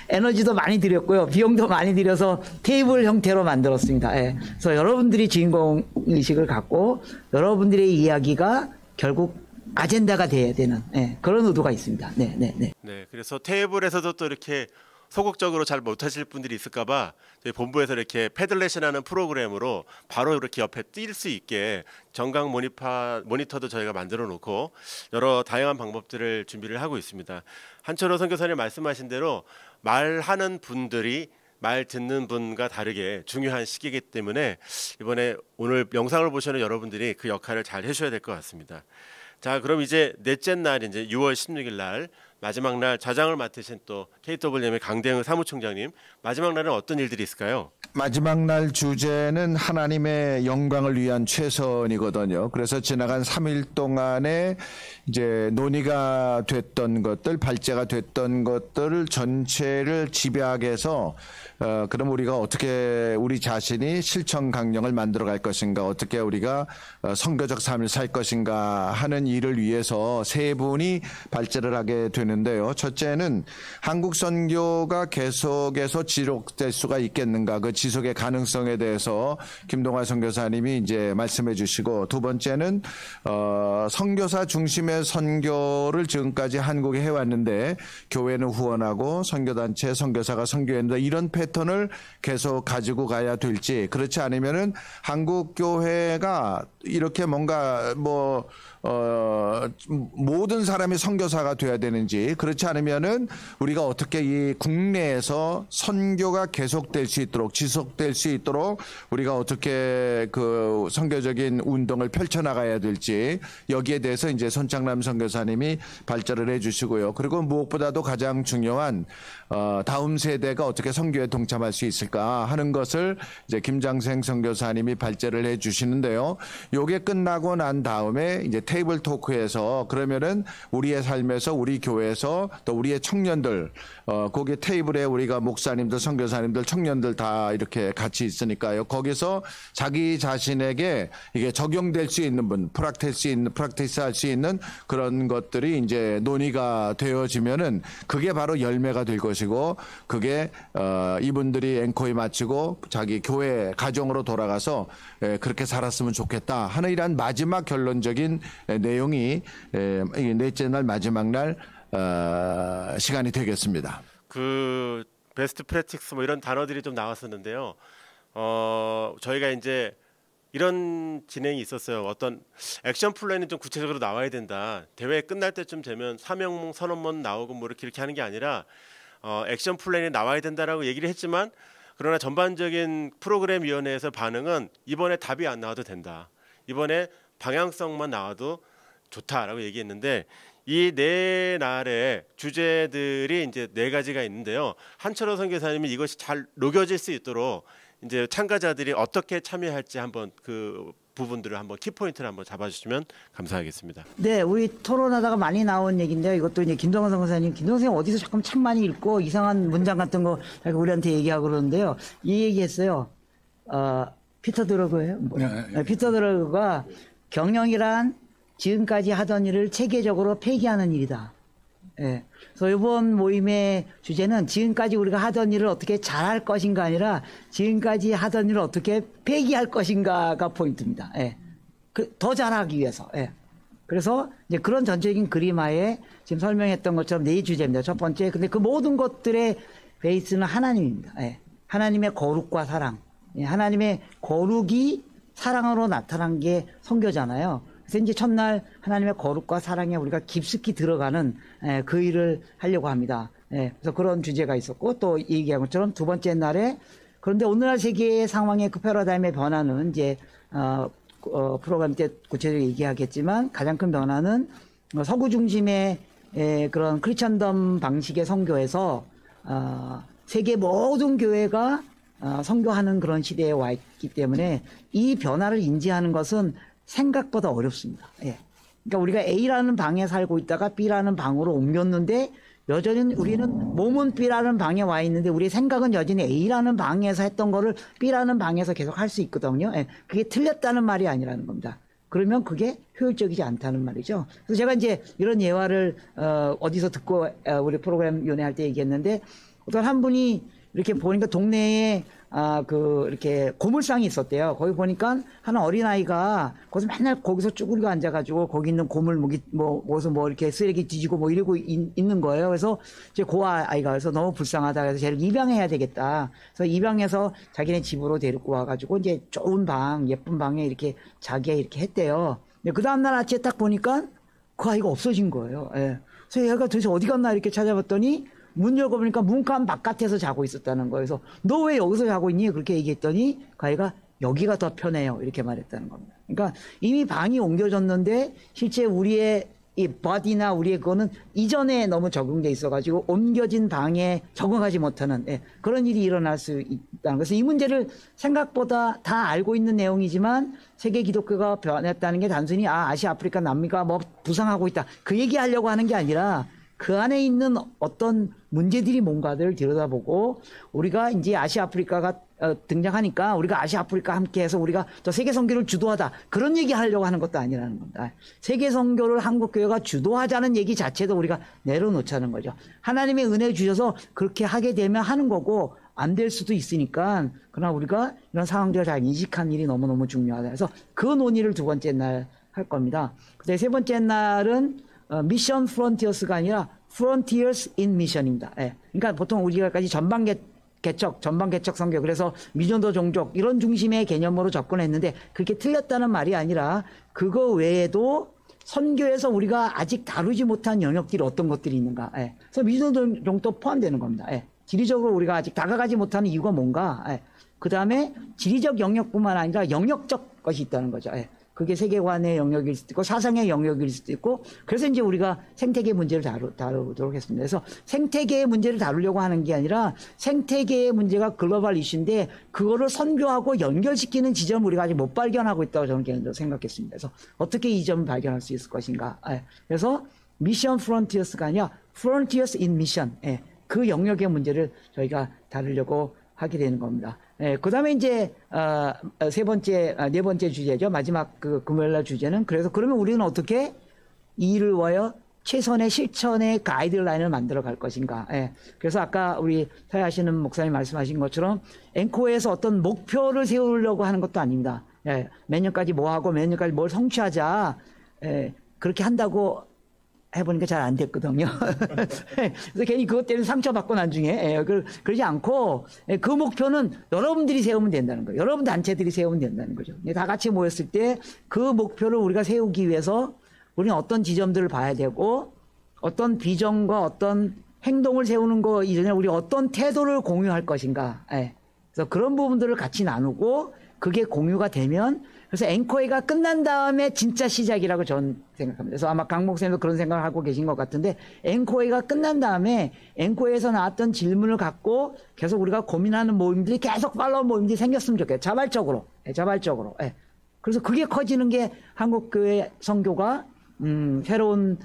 S4: 에너지도 많이 들였고요. 비용도 많이 들여서 테이블 형태로 만들었습니다. 예, 그래서 여러분들이 주인공 의식을 갖고 여러분들의 이야기가 결국 아젠다가 돼야 되는 그런 의도가 있습니다. 네.
S1: 네, 그래서 테이블에서도 또 이렇게 소극적으로 잘 못하실 분들이 있을까봐 저희 본부에서 이렇게 패들렛이라는 프로그램으로 바로 이렇게 옆에 뛸 수 있게 정강 모니터도 저희가 만들어 놓고 여러 다양한 방법들을 준비를 하고 있습니다. 한철호 선교사님 말씀하신 대로 말하는 분들이 말 듣는 분과 다르게 중요한 시기이기 때문에 이번에 오늘 영상을 보시는 여러분들이 그 역할을 잘 해주셔야 될 것 같습니다. 자, 그럼 이제 넷째 날 이제 6월 16일 날 마지막 날 좌장을 맡으신 또 KWM의 강대응 사무총장님, 마지막 날은 어떤 일들이 있을까요?
S5: 마지막 날 주제는 하나님의 영광을 위한 최선이거든요. 그래서 지나간 3일 동안에 이제 논의가 됐던 것들, 발제가 됐던 것들 전체를 집약해서 그럼 우리가 어떻게 우리 자신이 실천 강령을 만들어 갈 것인가, 어떻게 우리가 선교적 삶을 살 것인가 하는 일을 위해서 세 분이 발제를 하게 되는데요. 첫째는 한국 선교가 계속해서 지속될 수가 있겠는가, 그 지속의 가능성에 대해서 김동환 선교사님이 이제 말씀해 주시고, 두 번째는 선교사 중심의 선교를 지금까지 한국에 해왔는데 교회는 후원하고 선교단체, 선교사가 선교했는다, 이런 패턴을 계속 가지고 가야 될지, 그렇지 않으면은 한국 교회가 이렇게 뭔가 모든 사람이 선교사가 돼야 되는지, 그렇지 않으면은 우리가 어떻게 이 국내에서 선교가 계속될 수 있도록, 지속될 수 있도록 우리가 어떻게 그 선교적인 운동을 펼쳐나가야 될지, 여기에 대해서 이제 손창남 선교사님이 발제를 해주시고요. 그리고 무엇보다도 가장 중요한 다음 세대가 어떻게 선교에 동참할 수 있을까 하는 것을 이제 김장생 선교사님이 발제를 해주시는데요. 요게 끝나고 난 다음에 이제 테이블 토크에서 그러면은 우리의 삶에서, 우리 교회에서, 또 우리의 청년들, 거기 테이블에 우리가 목사님들, 선교사님들, 청년들 다 이렇게 같이 있으니까요. 거기서 자기 자신에게 이게 적용될 수 있는 분, 프랙티스 할 수 있는 그런 것들이 이제 논의가 되어지면은 그게 바로 열매가 될 것이고, 그게 이분들이 앵코에 마치고 자기 교회 가정으로 돌아가서 그렇게 살았으면 좋겠다 하는 이런 마지막 결론적인 내용이 넷째 날 마지막 날 시간이 되겠습니다.
S1: 그 베스트 프랙티스 뭐 이런 단어들이 좀 나왔었는데요. 저희가 이제 이런 진행이 있었어요. 어떤 액션 플랜이 좀 구체적으로 나와야 된다. 대회 끝날 때쯤 되면 사명 선언문 나오고 뭐 이렇게 하는 게 아니라 액션 플랜이 나와야 된다라고 얘기를 했지만, 그러나 전반적인 프로그램 위원회에서 반응은 이번에 답이 안 나와도 된다, 이번에 방향성만 나와도 좋다라고 얘기했는데, 이 네 날의 주제들이 이제 네 가지가 있는데요. 한철호 선교사님이 이것이 잘 녹여질 수 있도록 이제 참가자들이 어떻게 참여할지 한번 그 부분들을 한번 키포인트를 한번 잡아주시면 감사하겠습니다.
S4: 네, 우리 토론하다가 많이 나온 얘기인데요. 이것도 이제 김동원 선생님 어디서 잠깐 참 많이 읽고 이상한 문장 같은 거 우리한테 얘기하고 그러는데요. 이 얘기했어요. 피터 드러그예요. 피터 드러그가 경영이란 지금까지 하던 일을 체계적으로 폐기하는 일이다. 예. 그래서 이번 모임의 주제는 지금까지 우리가 하던 일을 어떻게 잘할 것인가 아니라 지금까지 하던 일을 어떻게 폐기할 것인가가 포인트입니다. 예. 더 잘하기 위해서. 예. 그래서 이제 그런 전체적인 그림하에 지금 설명했던 것처럼 네 주제입니다. 첫 번째, 근데 그 모든 것들의 베이스는 하나님입니다. 예. 하나님의 거룩과 사랑. 예. 하나님의 거룩이 사랑으로 나타난 게 선교잖아요. 그래서 이제 첫날 하나님의 거룩과 사랑에 우리가 깊숙이 들어가는 그 일을 하려고 합니다. 그래서 그런 주제가 있었고 또 얘기한 것처럼 두 번째 날에 그런데 오늘날 세계의 상황의 그 패러다임의 변화는 이제 프로그램 때 구체적으로 얘기하겠지만 가장 큰 변화는 서구 중심의 그런 크리스천덤 방식의 선교에서 세계 모든 교회가 선교하는 그런 시대에 와 있기 때문에 이 변화를 인지하는 것은 생각보다 어렵습니다. 예. 그러니까 우리가 A라는 방에 살고 있다가 B라는 방으로 옮겼는데 여전히 우리는 몸은 B라는 방에 와 있는데 우리의 생각은 여전히 A라는 방에서 했던 거를 B라는 방에서 계속 할 수 있거든요. 예. 그게 틀렸다는 말이 아니라는 겁니다. 그러면 그게 효율적이지 않다는 말이죠. 그래서 제가 이제 이런 예화를 어디서 듣고 우리 프로그램 위원회 할 때 얘기했는데 어떤 한 분이 이렇게 보니까 동네에 이렇게 고물상이 있었대요. 거기 보니까 한 어린아이가 거기서 맨날 거기서 쭈그리고 앉아가지고 거기 있는 고물 거기서 이렇게 쓰레기 뒤지고 이러고 있는 거예요. 그래서 이제 그 아이가 그래서 너무 불쌍하다. 그래서 쟤를 입양해야 되겠다. 그래서 입양해서 자기네 집으로 데리고 와가지고 이제 좋은 방, 예쁜 방에 이렇게 자기가 이렇게 했대요. 그 다음날 아침에 딱 보니까 그 아이가 없어진 거예요. 예. 그래서 얘가 도대체 어디 갔나 이렇게 찾아봤더니 문 열어보니까 문간 바깥에서 자고 있었다는 거예요. 그래서 너 왜 여기서 자고 있니? 그렇게 얘기했더니 그 아이가 여기가 더 편해요. 이렇게 말했다는 겁니다. 그러니까 이미 방이 옮겨졌는데 실제 우리의 이 body나 우리의 그거는 이전에 너무 적응돼 있어가지고 옮겨진 방에 적응하지 못하는 그런 일이 일어날 수 있다는 것은 이 문제를 생각보다 다 알고 있는 내용이지만 세계 기독교가 변했다는 게 단순히 아시아, 아프리카, 남미가 뭐 부상하고 있다. 그 얘기하려고 하는 게 아니라 그 안에 있는 어떤 문제들이 뭔가를 들여다보고 우리가 이제 아시아 아프리카가 등장하니까 우리가 아시아 아프리카 함께 해서 우리가 또 세계 선교를 주도하다 그런 얘기 하려고 하는 것도 아니라는 겁니다. 세계 선교를 한국 교회가 주도하자는 얘기 자체도 우리가 내려놓자는 거죠. 하나님의 은혜 주셔서 그렇게 하게 되면 하는 거고 안 될 수도 있으니까 그러나 우리가 이런 상황들을 잘 인식하는 일이 너무너무 중요하다. 그래서 그 논의를 두 번째 날 할 겁니다. 근데 세 번째 날은 미션 프론티어스가 아니라 Frontiers in Mission입니다. 예. 그러니까 보통 우리가까지 전방 개척 선교 그래서 미전도 종족 이런 중심의 개념으로 접근했는데 그렇게 틀렸다는 말이 아니라 그거 외에도 선교에서 우리가 아직 다루지 못한 영역들이 어떤 것들이 있는가. 예. 그래서 미전도 종도 포함되는 겁니다. 예. 지리적으로 우리가 아직 다가가지 못하는 이유가 뭔가. 예. 그 다음에 지리적 영역뿐만 아니라 영역적 것이 있다는 거죠. 예. 그게 세계관의 영역일 수도 있고 사상의 영역일 수도 있고 그래서 이제 우리가 생태계 문제를 다루도록 했습니다. 그래서 생태계의 문제를 다루려고 하는 게 아니라 생태계의 문제가 글로벌 이슈인데 그거를 선교하고 연결시키는 지점을 우리가 아직 못 발견하고 있다고 저는 개인적으로 생각했습니다. 그래서 어떻게 이 점을 발견할 수 있을 것인가. 그래서 미션 프론티어스가 아니라 프론티어스 인 미션 그 영역의 문제를 저희가 다루려고 하게 되는 겁니다. 그 다음에 이제, 네 번째 주제죠. 마지막 그 금요일날 주제는 그래서 그러면 우리는 어떻게 이 일을 위하여 최선의 실천의 가이드라인을 만들어 갈 것인가. 그래서 아까 우리 사회하시는 목사님 말씀하신 것처럼 앵코에서 어떤 목표를 세우려고 하는 것도 아닙니다. 몇 년까지 뭐 하고 몇 년까지 뭘 성취하자. 그렇게 한다고 해보니까 잘 안 됐거든요. 그래서 괜히 그것 때문에 상처받고 나중에 그러지 않고 그 목표는 여러분들이 세우면 된다는 거예요. 여러분 단체들이 세우면 된다는 거죠. 다 같이 모였을 때 그 목표를 우리가 세우기 위해서 우리는 어떤 지점들을 봐야 되고 어떤 비전과 어떤 행동을 세우는 거 이전에 우리 어떤 태도를 공유할 것인가. 그래서 그런 부분들을 같이 나누고 그게 공유가 되면 그래서 앵코회가 끝난 다음에 진짜 시작이라고 저는 생각합니다. 그래서 아마 강 목사님도 그런 생각을 하고 계신 것 같은데 앵코회가 끝난 다음에 앵코회에서 나왔던 질문을 갖고 계속 우리가 고민하는 모임들이 계속 팔로우 모임들이 생겼으면 좋겠어요. 자발적으로. 그래서 그게 커지는 게 한국교회 선교가 새로운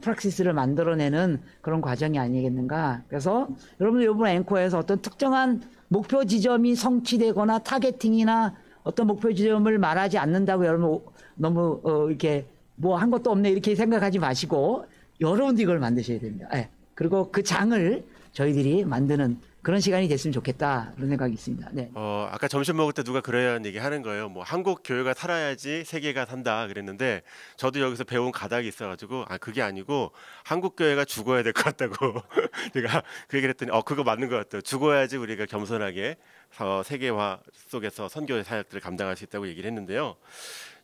S4: 프락시스를 만들어내는 그런 과정이 아니겠는가. 그래서 여러분들 이번 앵커에서 어떤 특정한 목표 지점이 성취되거나 타겟팅이나 어떤 목표 지점을 말하지 않는다고 여러분 너무 이렇게 뭐 한 것도 없네 이렇게 생각하지 마시고 여러분도 이걸 만드셔야 됩니다. 예. 그리고 그 장을 저희들이 만드는 그런 시간이 됐으면 좋겠다 그런 생각이 있습니다. 네.
S1: 아까 점심 먹을 때 누가 그런 얘기 하는 거예요. 뭐 한국 교회가 살아야지 세계가 산다 그랬는데 저도 여기서 배운 가닥이 있어가지고 그게 아니고 한국 교회가 죽어야 될 것 같다고 제가 그 얘기를 했더니 그거 맞는 것 같아요. 죽어야지 우리가 겸손하게 세계화 속에서 선교 사역들을 감당할 수 있다고 얘기를 했는데요.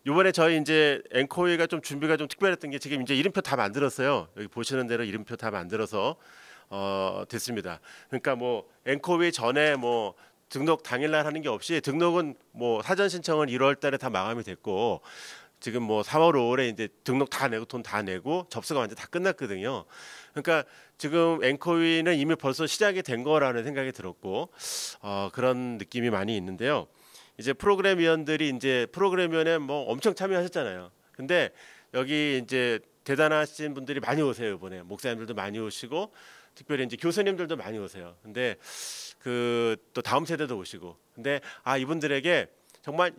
S1: 이번에 저희 이제 앵코이가 좀 준비가 좀 특별했던 게 지금 이제 이름표 다 만들었어요. 여기 보시는 대로 이름표 다 만들어서 됐습니다. 그러니까 뭐 앵코이 전에 뭐 등록 당일날 하는 게 없이 등록은 뭐 사전 신청은 1월달에 다 마감이 됐고 지금 뭐 4월 5월에 이제 등록 다 내고 돈 다 내고 접수가 완전 다 끝났거든요. 그러니까 지금 앵코이는 이미 벌써 시작이 된 거라는 생각이 들었고 그런 느낌이 많이 있는데요. 이제 프로그램 위원들이 이제 프로그램 위원회 뭐 엄청 참여하셨잖아요. 근데 여기 이제 대단하신 분들이 많이 오세요. 이번에 목사님들도 많이 오시고 특별히 이제 교수님들도 많이 오세요. 근데 또 다음 세대도 오시고. 근데 이분들에게 정말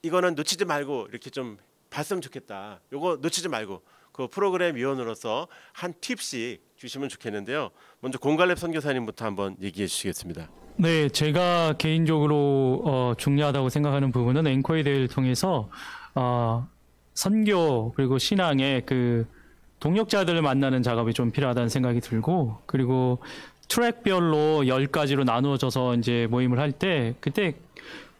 S1: 이거는 놓치지 말고 이렇게 좀 봤으면 좋겠다. 요거 놓치지 말고 그 프로그램 위원으로서 한 팁씩 주시면 좋겠는데요. 먼저 공갈렙 선교사님부터 한번 얘기해 주시겠습니다.
S7: 네, 제가 개인적으로 중요하다고 생각하는 부분은 앵커에 대해를 통해서 선교 그리고 신앙의 그 동역자들을 만나는 작업이 좀 필요하다는 생각이 들고, 그리고 트랙별로 10가지로 나누어져서 이제 모임을 할 때 그때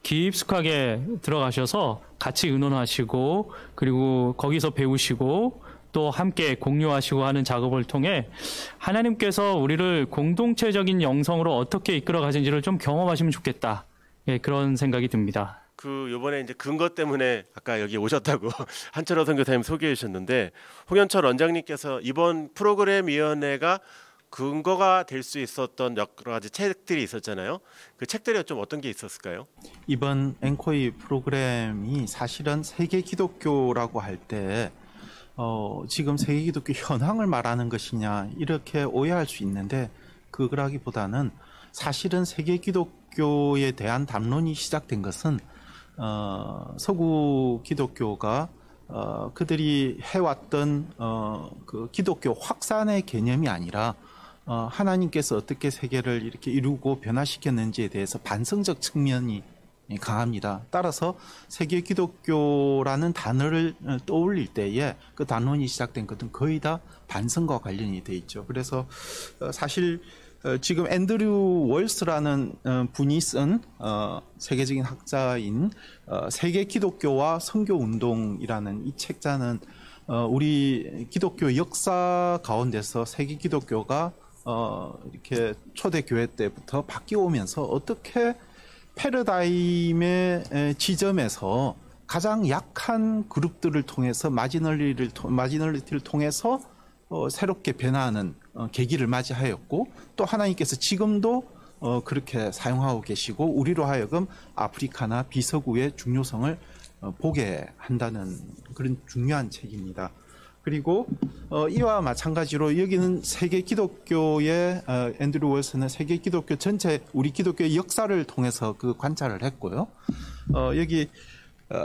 S7: 깊숙하게 들어가셔서 같이 의논하시고 그리고 거기서 배우시고 또 함께 공유하시고 하는 작업을 통해 하나님께서 우리를 공동체적인 영성으로 어떻게 이끌어 가신지를 좀 경험하시면 좋겠다. 예, 그런 생각이 듭니다.
S1: 요번에 이제 근거 때문에 아까 여기 오셨다고 한철호 선교사님 소개해 주셨는데, 홍현철 원장님께서 이번 프로그램 위원회가 근거가 될 수 있었던 여러 가지 책들이 있었잖아요. 그 책들이 좀 어떤 게 있었을까요?
S2: 이번 앵코이 프로그램이 사실은 세계 기독교라고 할 때 지금 세계 기독교 현황을 말하는 것이냐 이렇게 오해할 수 있는데, 그거라기보다는 사실은 세계 기독교에 대한 담론이 시작된 것은 서구 기독교가 그들이 해왔던 그 기독교 확산의 개념이 아니라 하나님께서 어떻게 세계를 이렇게 이루고 변화시켰는지에 대해서 반성적 측면이 강합니다. 따라서 세계 기독교라는 단어를 떠올릴 때에 그 단원이 시작된 것은 거의 다 반성과 관련이 돼 있죠. 그래서 사실 지금 앤드류 월스라는 분이 쓴 세계적인 학자인 세계 기독교와 선교 운동이라는 이 책자는 우리 기독교 역사 가운데서 세계 기독교가 이렇게 초대 교회 때부터 바뀌어 오면서 어떻게 패러다임의 지점에서 가장 약한 그룹들을 통해서 마지널리티를 통해서 새롭게 변화하는 계기를 맞이하였고, 또 하나님께서 지금도 그렇게 사용하고 계시고 우리로 하여금 아프리카나 비서구의 중요성을 보게 한다는 그런 중요한 책입니다. 그리고 이와 마찬가지로 여기는 세계 기독교의 앤드류 월스는 세계 기독교 전체 우리 기독교의 역사를 통해서 그 관찰을 했고요. 여기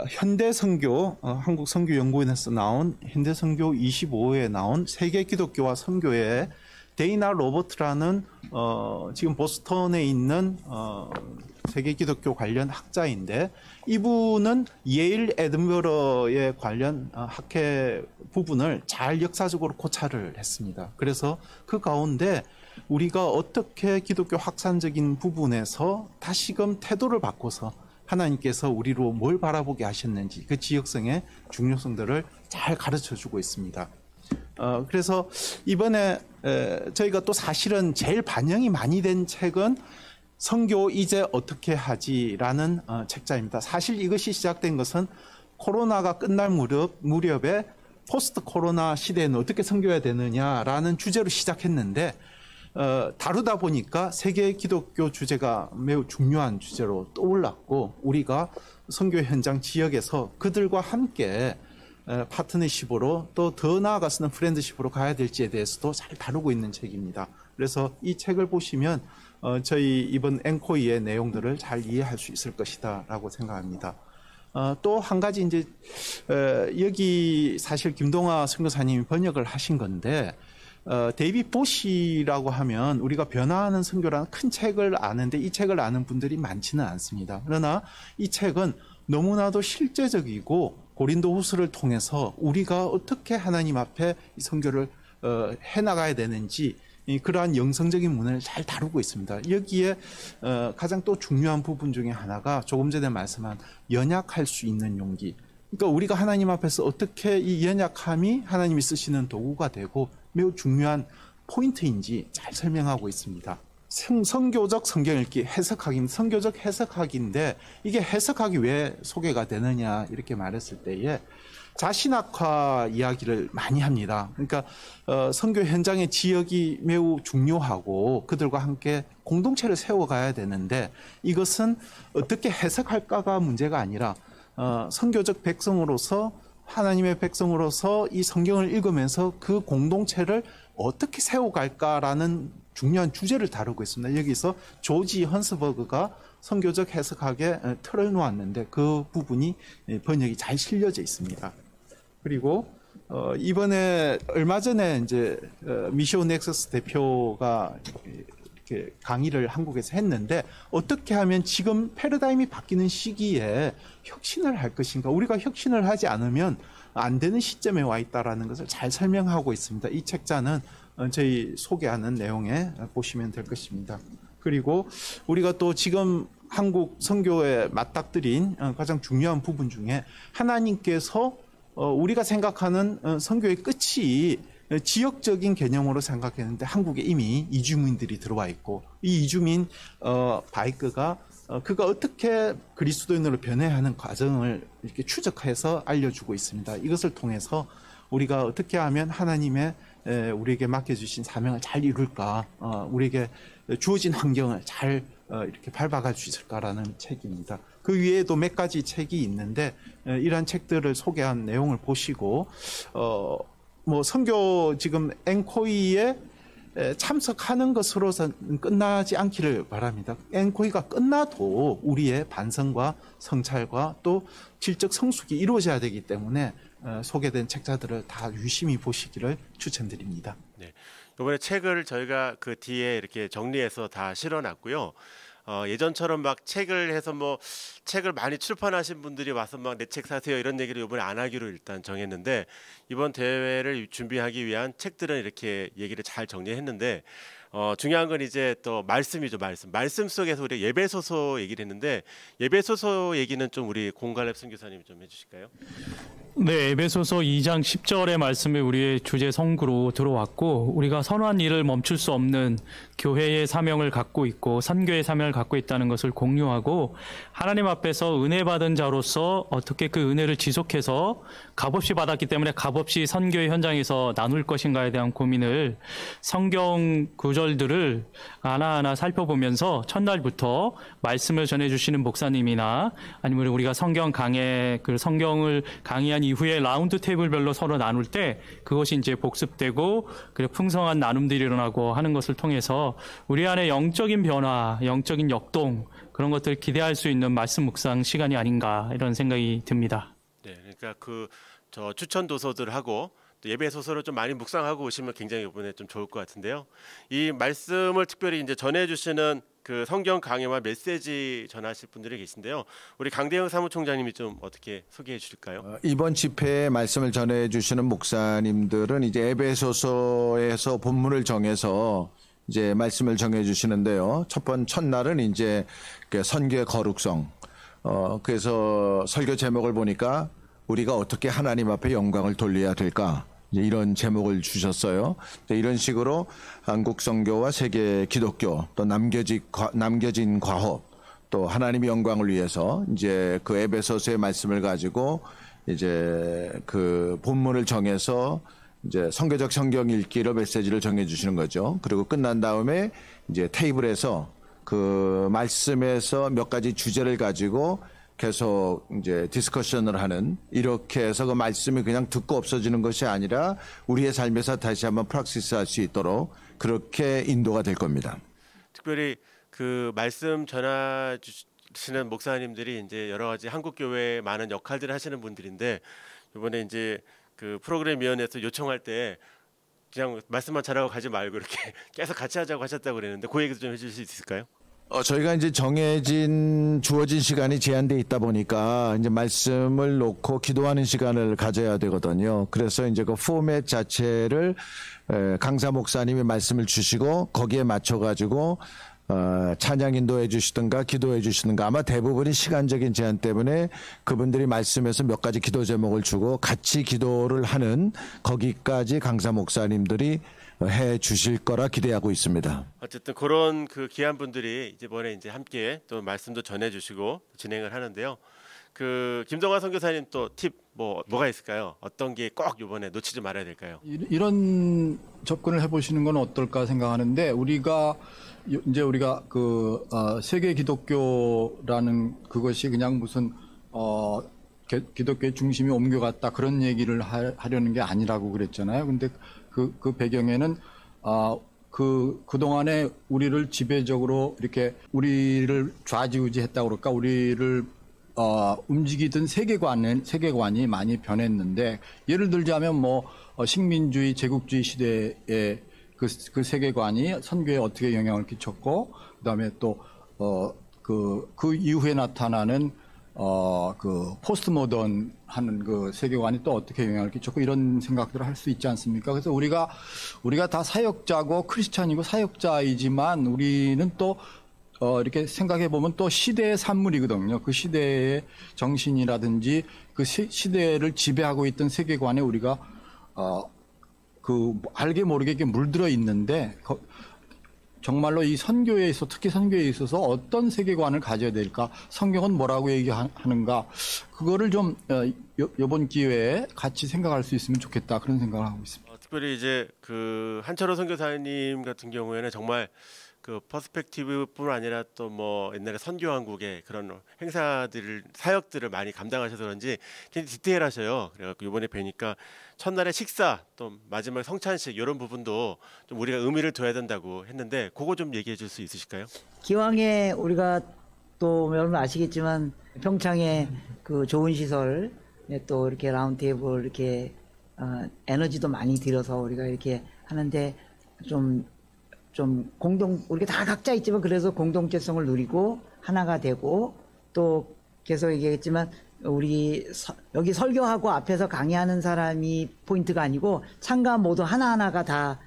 S2: 현대 선교 한국 선교 연구원에서 나온 현대 선교 25호에 나온 세계 기독교와 선교의 데이나 로버트라는 지금 보스턴에 있는 세계 기독교 관련 학자인데, 이분은 예일 에든버러에 관련 학회 부분을 잘 역사적으로 고찰을 했습니다. 그래서 그 가운데 우리가 어떻게 기독교 확산적인 부분에서 다시금 태도를 바꿔서 하나님께서 우리로 뭘 바라보게 하셨는지 그 지역성의 중요성들을 잘 가르쳐주고 있습니다. 그래서 이번에 저희가 또 사실은 제일 반영이 많이 된 책은 선교 이제 어떻게 하지라는 책자입니다. 사실 이것이 시작된 것은 코로나가 끝날 무렵에 포스트 코로나 시대에는 어떻게 선교해야 되느냐라는 주제로 시작했는데, 다루다 보니까 세계 기독교 주제가 매우 중요한 주제로 떠올랐고 우리가 선교 현장 지역에서 그들과 함께 파트너십으로 또 더 나아가서는 프렌드십으로 가야 될지에 대해서도 잘 다루고 있는 책입니다. 그래서 이 책을 보시면 저희 이번 앵코이의 내용들을 잘 이해할 수 있을 것이다라고 생각합니다. 또 한 가지 이제 여기 사실 김동아 선교사님이 번역을 하신 건데 데이빗 보시라고 하면 우리가 변화하는 선교라는 큰 책을 아는데 이 책을 아는 분들이 많지는 않습니다. 그러나 이 책은 너무나도 실제적이고 고린도후서를 통해서 우리가 어떻게 하나님 앞에 이 선교를 해나가야 되는지 그러한 영성적인 문을 잘 다루고 있습니다. 여기에 가장 또 중요한 부분 중에 하나가 조금 전에 말씀한 연약할 수 있는 용기. 그러니까 우리가 하나님 앞에서 어떻게 이 연약함이 하나님이 쓰시는 도구가 되고 매우 중요한 포인트인지 잘 설명하고 있습니다. 선교적 성경 읽기 해석하기, 선교적 해석하기인데 이게 해석하기 왜 소개가 되느냐 이렇게 말했을 때에 자신학화 이야기를 많이 합니다. 그러니까 선교 현장의 지역이 매우 중요하고 그들과 함께 공동체를 세워가야 되는데 이것은 어떻게 해석할까가 문제가 아니라 선교적 백성으로서 하나님의 백성으로서 이 성경을 읽으면서 그 공동체를 어떻게 세워갈까라는 중요한 주제를 다루고 있습니다. 여기서 조지 헌스버그가 선교적 해석학에 틀을 놓았는데 그 부분이 번역이 잘 실려져 있습니다. 그리고 이번에 얼마 전에 이제 미션 넥서스 대표가 이렇게 강의를 한국에서 했는데 어떻게 하면 지금 패러다임이 바뀌는 시기에 혁신을 할 것인가, 우리가 혁신을 하지 않으면 안 되는 시점에 와 있다라는 것을 잘 설명하고 있습니다. 이 책자는 저희 소개하는 내용에 보시면 될 것입니다. 그리고 우리가 또 지금 한국 선교에 맞닥뜨린 가장 중요한 부분 중에 하나님께서 우리가 생각하는 선교의 끝이 지역적인 개념으로 생각했는데 한국에 이미 이주민들이 들어와 있고 이 이주민 바이크가 그가 어떻게 그리스도인으로 변해야 하는 과정을 이렇게 추적해서 알려주고 있습니다. 이것을 통해서 우리가 어떻게 하면 하나님의 우리에게 맡겨주신 사명을 잘 이룰까, 우리에게 주어진 환경을 잘 이렇게 밟아갈 수 있을까라는 책입니다. 그 위에도 몇 가지 책이 있는데 이러한 책들을 소개한 내용을 보시고 뭐 선교 지금 앵코이에 참석하는 것으로서는 끝나지 않기를 바랍니다. 앵코이가 끝나도 우리의 반성과 성찰과 또 질적 성숙이 이루어져야 되기 때문에 소개된 책자들을 다 유심히 보시기를 추천드립니다.
S1: 네, 이번에 책을 저희가 그 뒤에 이렇게 정리해서 다 실어놨고요. 예전처럼 막 책을 해서 뭐 책을 많이 출판하신 분들이 와서 막 내 책 사세요 이런 얘기를 이번에 안 하기로 일단 정했는데 이번 대회를 준비하기 위한 책들은 이렇게 얘기를 잘 정리했는데 중요한 건 이제 또 말씀이죠. 말씀 속에서 우리 예배소서 얘기를 했는데 예배소서 얘기는 좀 우리 공갈렙 선교사님이 좀 해주실까요?
S7: 네, 에베소서 2장 10절의 말씀이 우리의 주제 성구로 들어왔고 우리가 선한 일을 멈출 수 없는 교회의 사명을 갖고 있고 선교의 사명을 갖고 있다는 것을 공유하고 하나님 앞에서 은혜 받은 자로서 어떻게 그 은혜를 지속해서 값없이 받았기 때문에 값없이 선교의 현장에서 나눌 것인가에 대한 고민을 성경 구절들을 하나하나 살펴보면서 첫날부터 말씀을 전해주시는 목사님이나 아니면 우리가 성경 강의 그 성경을 강의한 이후에 라운드 테이블별로 서로 나눌 때 그것이 이제 복습되고 그리고 풍성한 나눔들이 일어나고 하는 것을 통해서 우리 안에 영적인 변화, 영적인 역동 그런 것들을 기대할 수 있는 말씀 묵상 시간이 아닌가 이런 생각이 듭니다.
S1: 네, 그러니까 저 추천 도서들하고 또 예배 소설을 좀 많이 묵상하고 오시면 굉장히 이번에 좀 좋을 것 같은데요. 이 말씀을 특별히 이제 전해주시는 그 성경 강해와 메시지 전하실 분들이 계신데요. 우리 강대영 사무총장님이 좀 어떻게 소개해 주실까요?
S5: 이번 집회에 말씀을 전해 주시는 목사님들은 이제 에베소서에서 본문을 정해서 이제 말씀을 정해 주시는데요. 첫날은 이제 그 선교의 거룩성. 그래서 설교 제목을 보니까 우리가 어떻게 하나님 앞에 영광을 돌려야 될까? 이제 이런 제목을 주셨어요. 이런 식으로 한국 선교와 세계 기독교 또 남겨진 과업 또 하나님의 영광을 위해서 이제 그 에베소서의 말씀을 가지고 이제 그 본문을 정해서 이제 선교적 성경 읽기로 메시지를 정해 주시는 거죠. 그리고 끝난 다음에 이제 테이블에서 그 말씀에서 몇 가지 주제를 가지고 계속 이제 디스커션을 하는, 이렇게 해서 그 말씀이 그냥 듣고 없어지는 것이 아니라 우리의 삶에서 다시 한번 프락시스할 수 있도록 그렇게 인도가 될 겁니다.
S1: 특별히 그 말씀 전하시는 목사님들이 이제 여러 가지 한국 교회에 많은 역할들을 하시는 분들인데, 이번에 이제 그 프로그램 위원회에서 요청할 때 그냥 말씀만 잘하고 가지 말고 이렇게 계속 같이 하자고 하셨다고 그랬는데, 그 얘기도 좀 해주실 수 있을까요?
S5: 저희가 이제 주어진 시간이 제한돼 있다 보니까 이제 말씀을 놓고 기도하는 시간을 가져야 되거든요. 그래서 이제 그 포맷 자체를 강사 목사님이 말씀을 주시고 거기에 맞춰가지고 찬양 인도해 주시든가 기도해 주시든가, 아마 대부분이 시간적인 제한 때문에 그분들이 말씀에서 몇 가지 기도 제목을 주고 같이 기도를 하는, 거기까지 강사 목사님들이 해 주실 거라 기대하고 있습니다.
S1: 어쨌든 그런 그 귀한 분들이 이번에 이제 함께 또 말씀도 전해 주시고 진행을 하는데요. 그 김동환 선교사님 또 팁 뭐가 있을까요? 어떤 게 꼭 이번에 놓치지 말아야 될까요?
S3: 이런 접근을 해보시는 건 어떨까 생각하는데, 우리가 그 세계 기독교라는 그것이 그냥 무슨 기독교의 중심이 옮겨갔다 그런 얘기를 하려는 게 아니라고 그랬잖아요. 근데 그 배경에는 그동안에 우리를 지배적으로 이렇게 우리를 좌지우지했다고 그럴까, 우리를 움직이던 세계관이 많이 변했는데, 예를 들자면 식민주의, 제국주의 시대의 그 세계관이 선교에 어떻게 영향을 끼쳤고, 그다음에 또 그 이후에 나타나는 그 포스트 모던 하는 그 세계관이 또 어떻게 영향을 끼쳤고, 이런 생각들을 할 수 있지 않습니까? 그래서 우리가 다 사역자고 크리스찬이고 사역자이지만 우리는 또 이렇게 생각해 보면 또 시대의 산물이거든요. 그 시대의 정신이라든지 그 시대를 지배하고 있던 세계관에 우리가 그 알게 모르게 이렇게 물들어 있는데, 정말로 이 선교에 있어, 특히 선교에 있어서 어떤 세계관을 가져야 될까, 성경은 뭐라고 얘기하는가, 그거를 좀 이번 기회에 같이 생각할 수 있으면 좋겠다, 그런 생각을 하고 있습니다.
S1: 특별히 이제 그 한철호 선교사님 같은 경우에는 정말 그 퍼스펙티브뿐 아니라 또 옛날에 선교왕국의 그런 행사들을, 사역들을 많이 감당하셔서 그런지 굉장히 디테일하셔요. 그래갖고 이번에 뵈니까 첫날의 식사, 또 마지막 성찬식, 이런 부분도 좀 우리가 의미를 둬야 된다고 했는데, 그거 좀 얘기해 줄 수 있으실까요?
S4: 기왕에 우리가 또 여러분 아시겠지만 평창에 그 좋은 시설, 또 이렇게 라운드 테이블 이렇게 에너지도 많이 들여서 우리가 이렇게 하는데, 좀 우리가 다 각자 있지만 그래서 공동체성을 누리고 하나가 되고, 또 계속 얘기했지만 여기 설교하고 앞에서 강의하는 사람이 포인트가 아니고 참가 모두 하나하나가 다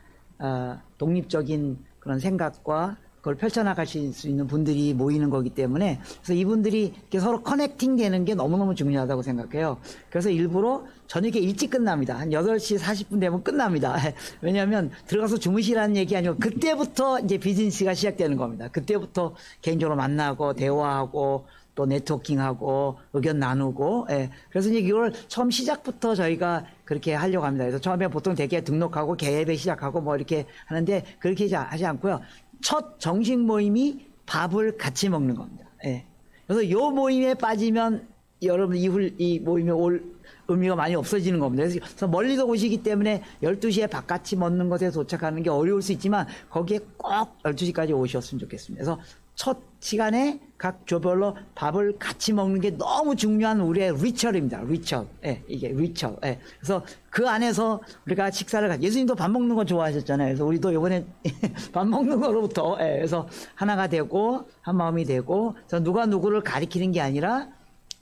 S4: 독립적인 그런 생각과 그걸 펼쳐나갈 수 있는 분들이 모이는 거기 때문에, 그래서 이분들이 이렇게 서로 커넥팅 되는 게 너무너무 중요하다고 생각해요. 그래서 일부러 저녁에 일찍 끝납니다. 한 8시 40분 되면 끝납니다. 왜냐하면 들어가서 주무시라는 얘기 아니고 그때부터 이제 비즈니스가 시작되는 겁니다. 그때부터 개인적으로 만나고 대화하고 또 네트워킹하고 의견 나누고, 그래서 이제 이걸 처음 시작부터 저희가 그렇게 하려고 합니다. 그래서 처음에 보통 대개 등록하고 개회배 시작하고 이렇게 하는데, 그렇게 하지 않고요. 첫 정식 모임이 밥을 같이 먹는 겁니다. 그래서 이 모임에 빠지면 여러분 이 모임에 올 의미가 많이 없어지는 겁니다. 그래서 멀리서 오시기 때문에 12시에 밥 같이 먹는 것에 도착하는 게 어려울 수 있지만 거기에 꼭 12시까지 오셨으면 좋겠습니다. 그래서 첫 시간에 각 조별로 밥을 같이 먹는 게 너무 중요한 우리의 리처얼입니다. 리처얼. 이게 리처얼. 그래서 그 안에서 우리가 식사를 예수님도 밥 먹는 거 좋아하셨잖아요. 그래서 우리도 이번에 밥 먹는 거로부터, 그래서 하나가 되고 한 마음이 되고, 그래서 누가 누구를 가리키는 게 아니라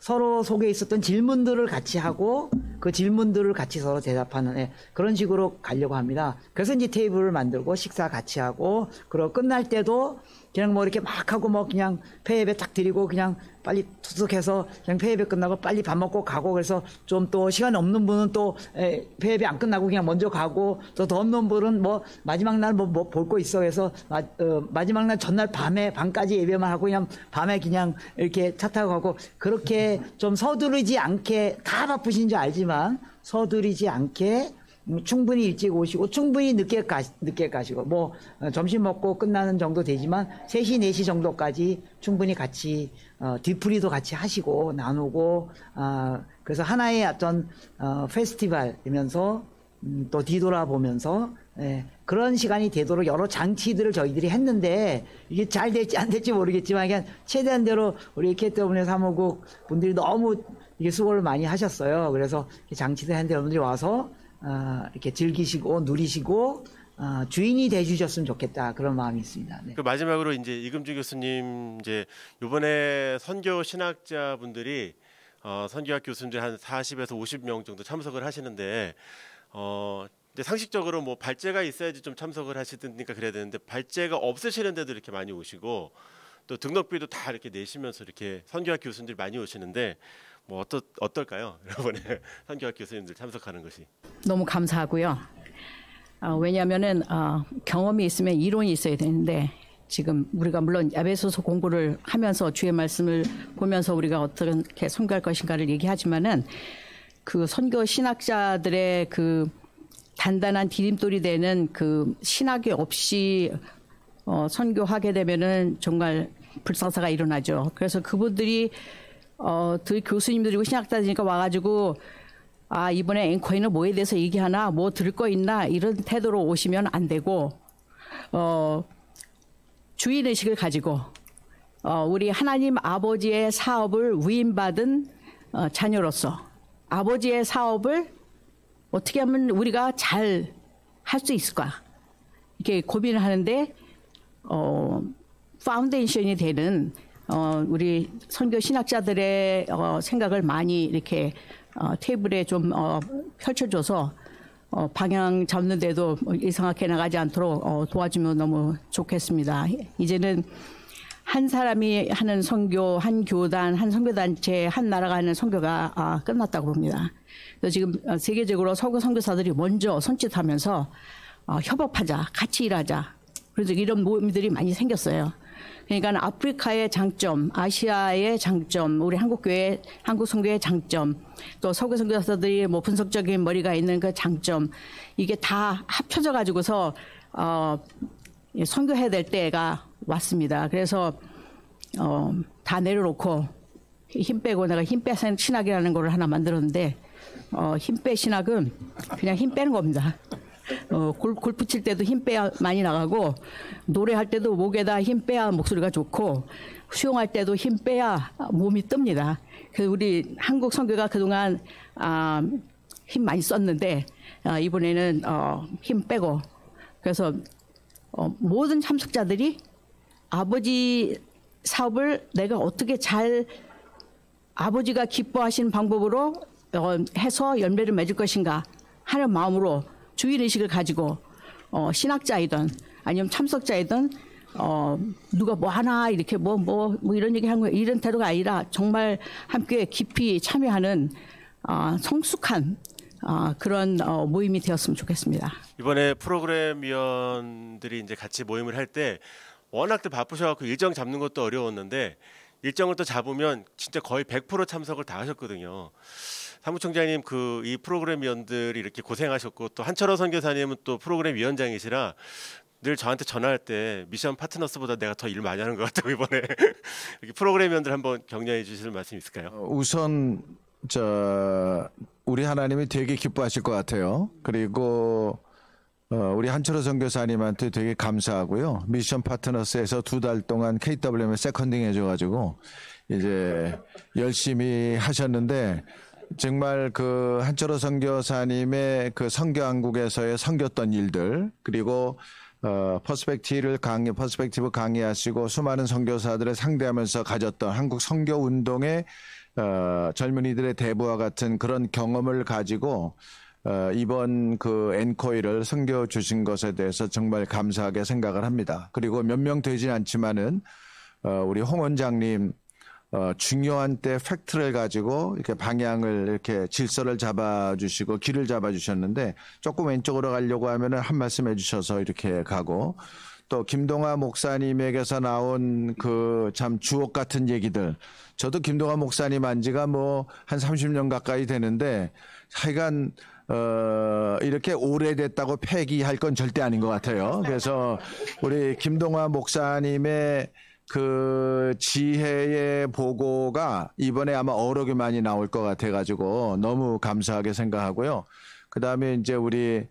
S4: 서로 속에 있었던 질문들을 같이 하고 그 질문들을 같이 서로 대답하는, 그런 식으로 가려고 합니다. 그래서 이제 테이블을 만들고 식사 같이 하고, 그리고 끝날 때도 그냥 이렇게 막 하고 그냥 폐예배 딱 드리고 그냥 빨리 투숙해서 그냥 폐예배 끝나고 빨리 밥 먹고 가고, 그래서 좀 또 시간 없는 분은 또 폐예배 안 끝나고 그냥 먼저 가고, 또 더 없는 분은 마지막 날 볼 거 있어 해서 마지막 날 전날 밤까지 예배만 하고 그냥 밤에 그냥 이렇게 차 타고 가고, 그렇게 좀 서두르지 않게, 다 바쁘신 줄 알지만 서두르지 않게 충분히 일찍 오시고 충분히 늦게 가시고 뭐 점심 먹고 끝나는 정도 되지만 3시, 4시 정도까지 충분히 같이 뒤풀이도 같이 하시고 나누고 그래서 하나의 어떤 페스티벌이면서 또 뒤돌아보면서 그런 시간이 되도록 여러 장치들을 저희들이 했는데 이게 잘 될지 안 될지 모르겠지만 그냥 최대한대로 우리 KW 사무국 분들이 너무 이게 수고를 많이 하셨어요. 그래서 장치들 했는데 여러분들이 와서 이렇게 즐기시고 누리시고 주인이 돼주셨으면 좋겠다 그런 마음이 있습니다. 네.
S1: 그 마지막으로 이제 이금주 교수님 이제 이번에 선교 신학자 분들이 선교학 교수님들 한 40에서 50명 정도 참석을 하시는데 이제 상식적으로 뭐 발제가 있어야지 좀 참석을 하시든가 그래야 되는데 발제가 없으시는데도 이렇게 많이 오시고 또 등록비도 다 이렇게 내시면서 이렇게 선교학 교수님들이 많이 오시는데 뭐 어떨까요? 이번에 선교학 교수님들 참석하는 것이
S6: 너무 감사하고요. 왜냐하면은 경험이 있으면 이론이 있어야 되는데 지금 우리가 물론 에베소서 공부를 하면서 주의 말씀을 보면서 우리가 어떻게 선교할 것인가를 얘기하지만은 그 선교 신학자들의 그 단단한 디딤돌이 되는 그 신학이 없이 선교하게 되면은 정말 불상사가 일어나죠. 그래서 그분들이 교수님들이고 신학자들이니까 와가지고 이번에 앵커에는 뭐에 대해서 얘기하나 뭐 들을 거 있나 이런 태도로 오시면 안 되고 주인의식을 가지고 우리 하나님 아버지의 사업을 위임받은 자녀로서 아버지의 사업을 어떻게 하면 우리가 잘 할 수 있을까 이렇게 고민을 하는데 파운데이션이 되는 우리 선교 신학자들의 생각을 많이 이렇게 테이블에 좀 펼쳐줘서 방향 잡는데도 이상하게 나가지 않도록 도와주면 너무 좋겠습니다. 이제는 한 사람이 하는 선교, 한 교단, 한 선교단체, 한 나라가 하는 선교가 끝났다고 봅니다. 그래서 지금 세계적으로 서구 선교사들이 먼저 손짓하면서 협업하자, 같이 일하자. 그래서 이런 모임들이 많이 생겼어요. 그러니까 아프리카의 장점, 아시아의 장점, 우리 한국교회, 한국 선교의 장점, 또 서구 선교사들이 뭐 분석적인 머리가 있는 그 장점, 이게 다 합쳐져 가지고서 선교해야 될 때가 왔습니다. 그래서 다 내려놓고 힘 빼고 내가 힘 빼는 신학이라는 걸 하나 만들었는데 힘 빼 신학은 그냥 힘 빼는 겁니다. 골프 칠 때도 힘 빼야 많이 나가고 노래할 때도 목에다 힘 빼야 목소리가 좋고 수영할 때도 힘 빼야 몸이 뜹니다. 그래서 우리 한국 선교가 그동안 힘 많이 썼는데 이번에는 힘 빼고 그래서 모든 참석자들이 아버지 사업을 내가 어떻게 잘 아버지가 기뻐하시는 방법으로 해서 열매를 맺을 것인가 하는 마음으로 주인의식을 가지고 신학자이든 아니면 참석자이든 누가 뭐 하나 이렇게 뭐 이런 얘기 하는 거 이런 태도가 아니라 정말 함께 깊이 참여하는 성숙한 그런 모임이 되었으면 좋겠습니다.
S1: 이번에 프로그램 위원들이 이제 같이 모임을 할 때 워낙들 바쁘셔갖고 일정 잡는 것도 어려웠는데 일정을 또 잡으면 진짜 거의 100% 참석을 다 하셨거든요. 사무총장님 이 프로그램 위원들이 이렇게 고생하셨고 또 한철호 선교사님은 또 프로그램 위원장이시라 늘 저한테 전화할 때 미션 파트너스보다 내가 더 일 많이 하는 것 같다고 이번에 이렇게 프로그램 위원들 한번 격려해 주실 말씀 있을까요?
S5: 우선 우리 하나님이 되게 기뻐하실 것 같아요. 그리고 우리 한철호 선교사님한테 되게 감사하고요. 미션 파트너스에서 2달 동안 KWM에 세컨딩 해줘가지고 이제 열심히 하셨는데 정말 그 한철호 선교사님의 그 선교한국에서의 섬겼던 일들 그리고 퍼스펙티브 강의하시고 수많은 선교사들을 상대하면서 가졌던 한국 선교 운동의 젊은이들의 대부와 같은 그런 경험을 가지고 이번 그 엔코이를 섬겨 주신 것에 대해서 정말 감사하게 생각을 합니다. 그리고 몇 명 되진 않지만은 우리 홍 원장님 중요한 때 팩트를 가지고 이렇게 방향을 이렇게 질서를 잡아주시고 길을 잡아주셨는데 조금 왼쪽으로 가려고 하면은 한 말씀 해주셔서 이렇게 가고 또 김동아 목사님에게서 나온 그 참 주옥 같은 얘기들 저도 김동아 목사님 안 지가 뭐 한 30년 가까이 되는데 하여간 이렇게 오래됐다고 폐기할 건 절대 아닌 것 같아요. 그래서 우리 김동화 목사님의 그 지혜의 보고가 이번에 아마 어록이 많이 나올 것 같아가지고 너무 감사하게 생각하고요. 그 다음에 이제 우리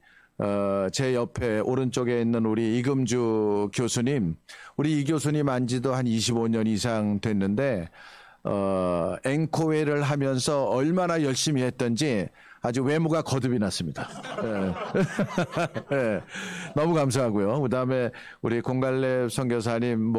S5: 제 옆에 오른쪽에 있는 우리 이금주 교수님, 우리 이 교수님 안지도 한 25년 이상 됐는데 앵코웨이를 하면서 얼마나 열심히 했던지 아주 외모가 거듭이 났습니다. 예. 예. 너무 감사하고요. 그다음에 우리 공갈렙 선교사님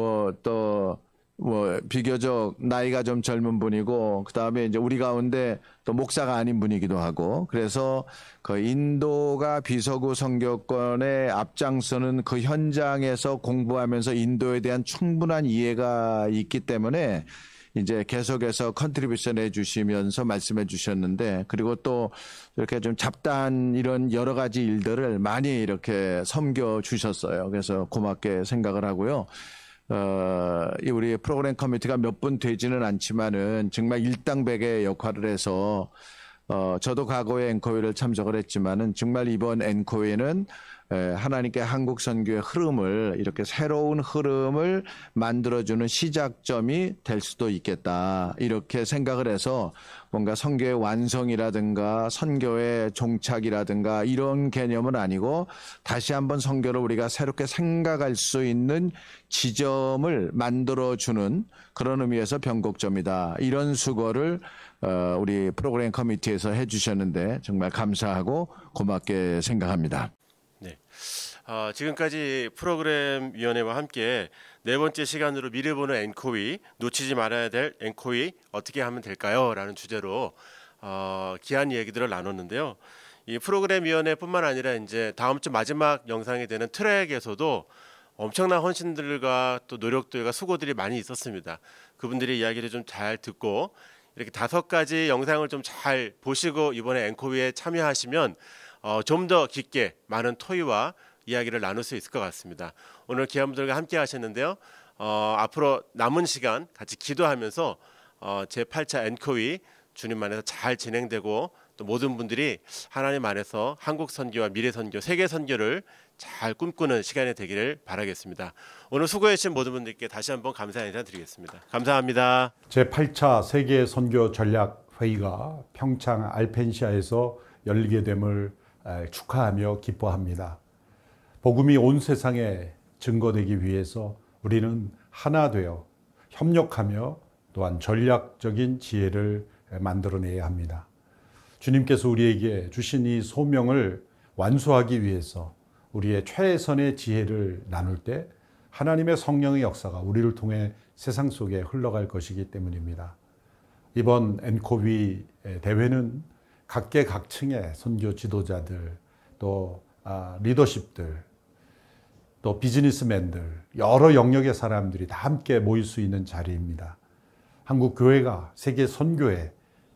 S5: 비교적 나이가 좀 젊은 분이고, 그다음에 이제 우리 가운데 또 목사가 아닌 분이기도 하고, 그래서 그 인도가 비서구 선교권에 앞장서는 그 현장에서 공부하면서 인도에 대한 충분한 이해가 있기 때문에 이제 계속해서 컨트리뷰션 해주시면서 말씀해 주셨는데, 그리고 또 이렇게 좀 잡다한 이런 여러 가지 일들을 많이 이렇게 섬겨 주셨어요. 그래서 고맙게 생각을 하고요. 우리 프로그램 커미티가 몇 분 되지는 않지만은 정말 일당백의 역할을 해서 저도 과거에 앵코웨이를 참석을 했지만은 정말 이번 앵코웨이는 하나님께 한국 선교의 흐름을, 이렇게 새로운 흐름을 만들어주는 시작점이 될 수도 있겠다, 이렇게 생각을 해서 뭔가 선교의 완성이라든가 선교의 종착이라든가 이런 개념은 아니고 다시 한번 선교를 우리가 새롭게 생각할 수 있는 지점을 만들어주는 그런 의미에서 변곡점이다, 이런 수고를 우리 프로그램 커미티에서 해주셨는데 정말 감사하고 고맙게 생각합니다.
S1: 네. 지금까지 프로그램 위원회와 함께 네 번째 시간으로 미래 보는 앵코위, 놓치지 말아야 될 앵코위 어떻게 하면 될까요? 라는 주제로 귀한 얘기들을 나눴는데요. 이 프로그램 위원회뿐만 아니라 이제 다음 주 마지막 영상이 되는 트랙에서도 엄청난 헌신들과 또 노력들과 수고들이 많이 있었습니다. 그분들의 이야기를 좀 잘 듣고 이렇게 5가지 영상을 좀 잘 보시고 이번에 앵코위에 참여하시면 좀 더 깊게 많은 토의와 이야기를 나눌 수 있을 것 같습니다. 오늘 귀한 분들과 함께 하셨는데요. 앞으로 남은 시간 같이 기도하면서 제8차 앵코위 주님 안에서 잘 진행되고 또 모든 분들이 하나님 안에서 한국 선교와 미래 선교, 세계 선교를 잘 꿈꾸는 시간이 되기를 바라겠습니다. 오늘 수고해 주신 모든 분들께 다시 한번 감사 인사 드리겠습니다. 감사합니다.
S8: 제8차 세계 선교 전략 회의가 평창 알펜시아에서 열리게 됨을 축하하며 기뻐합니다. 복음이 온 세상에 증거되기 위해서 우리는 하나 되어 협력하며 또한 전략적인 지혜를 만들어내야 합니다. 주님께서 우리에게 주신 이 소명을 완수하기 위해서 우리의 최선의 지혜를 나눌 때 하나님의 성령의 역사가 우리를 통해 세상 속에 흘러갈 것이기 때문입니다. 이번 앵코위 대회는 각계각층의 선교 지도자들, 또 리더십들, 또 비즈니스맨들, 여러 영역의 사람들이 다 함께 모일 수 있는 자리입니다. 한국 교회가 세계 선교의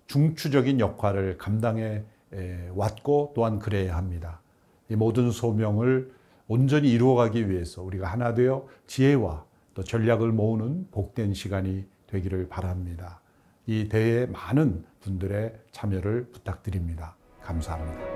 S8: 중추적인 역할을 감당해 왔고 또한 그래야 합니다. 이 모든 소명을 온전히 이루어가기 위해서 우리가 하나 되어 지혜와 또 전략을 모으는 복된 시간이 되기를 바랍니다. 이 대회에 많은 분들의 참여를 부탁드립니다. 감사합니다.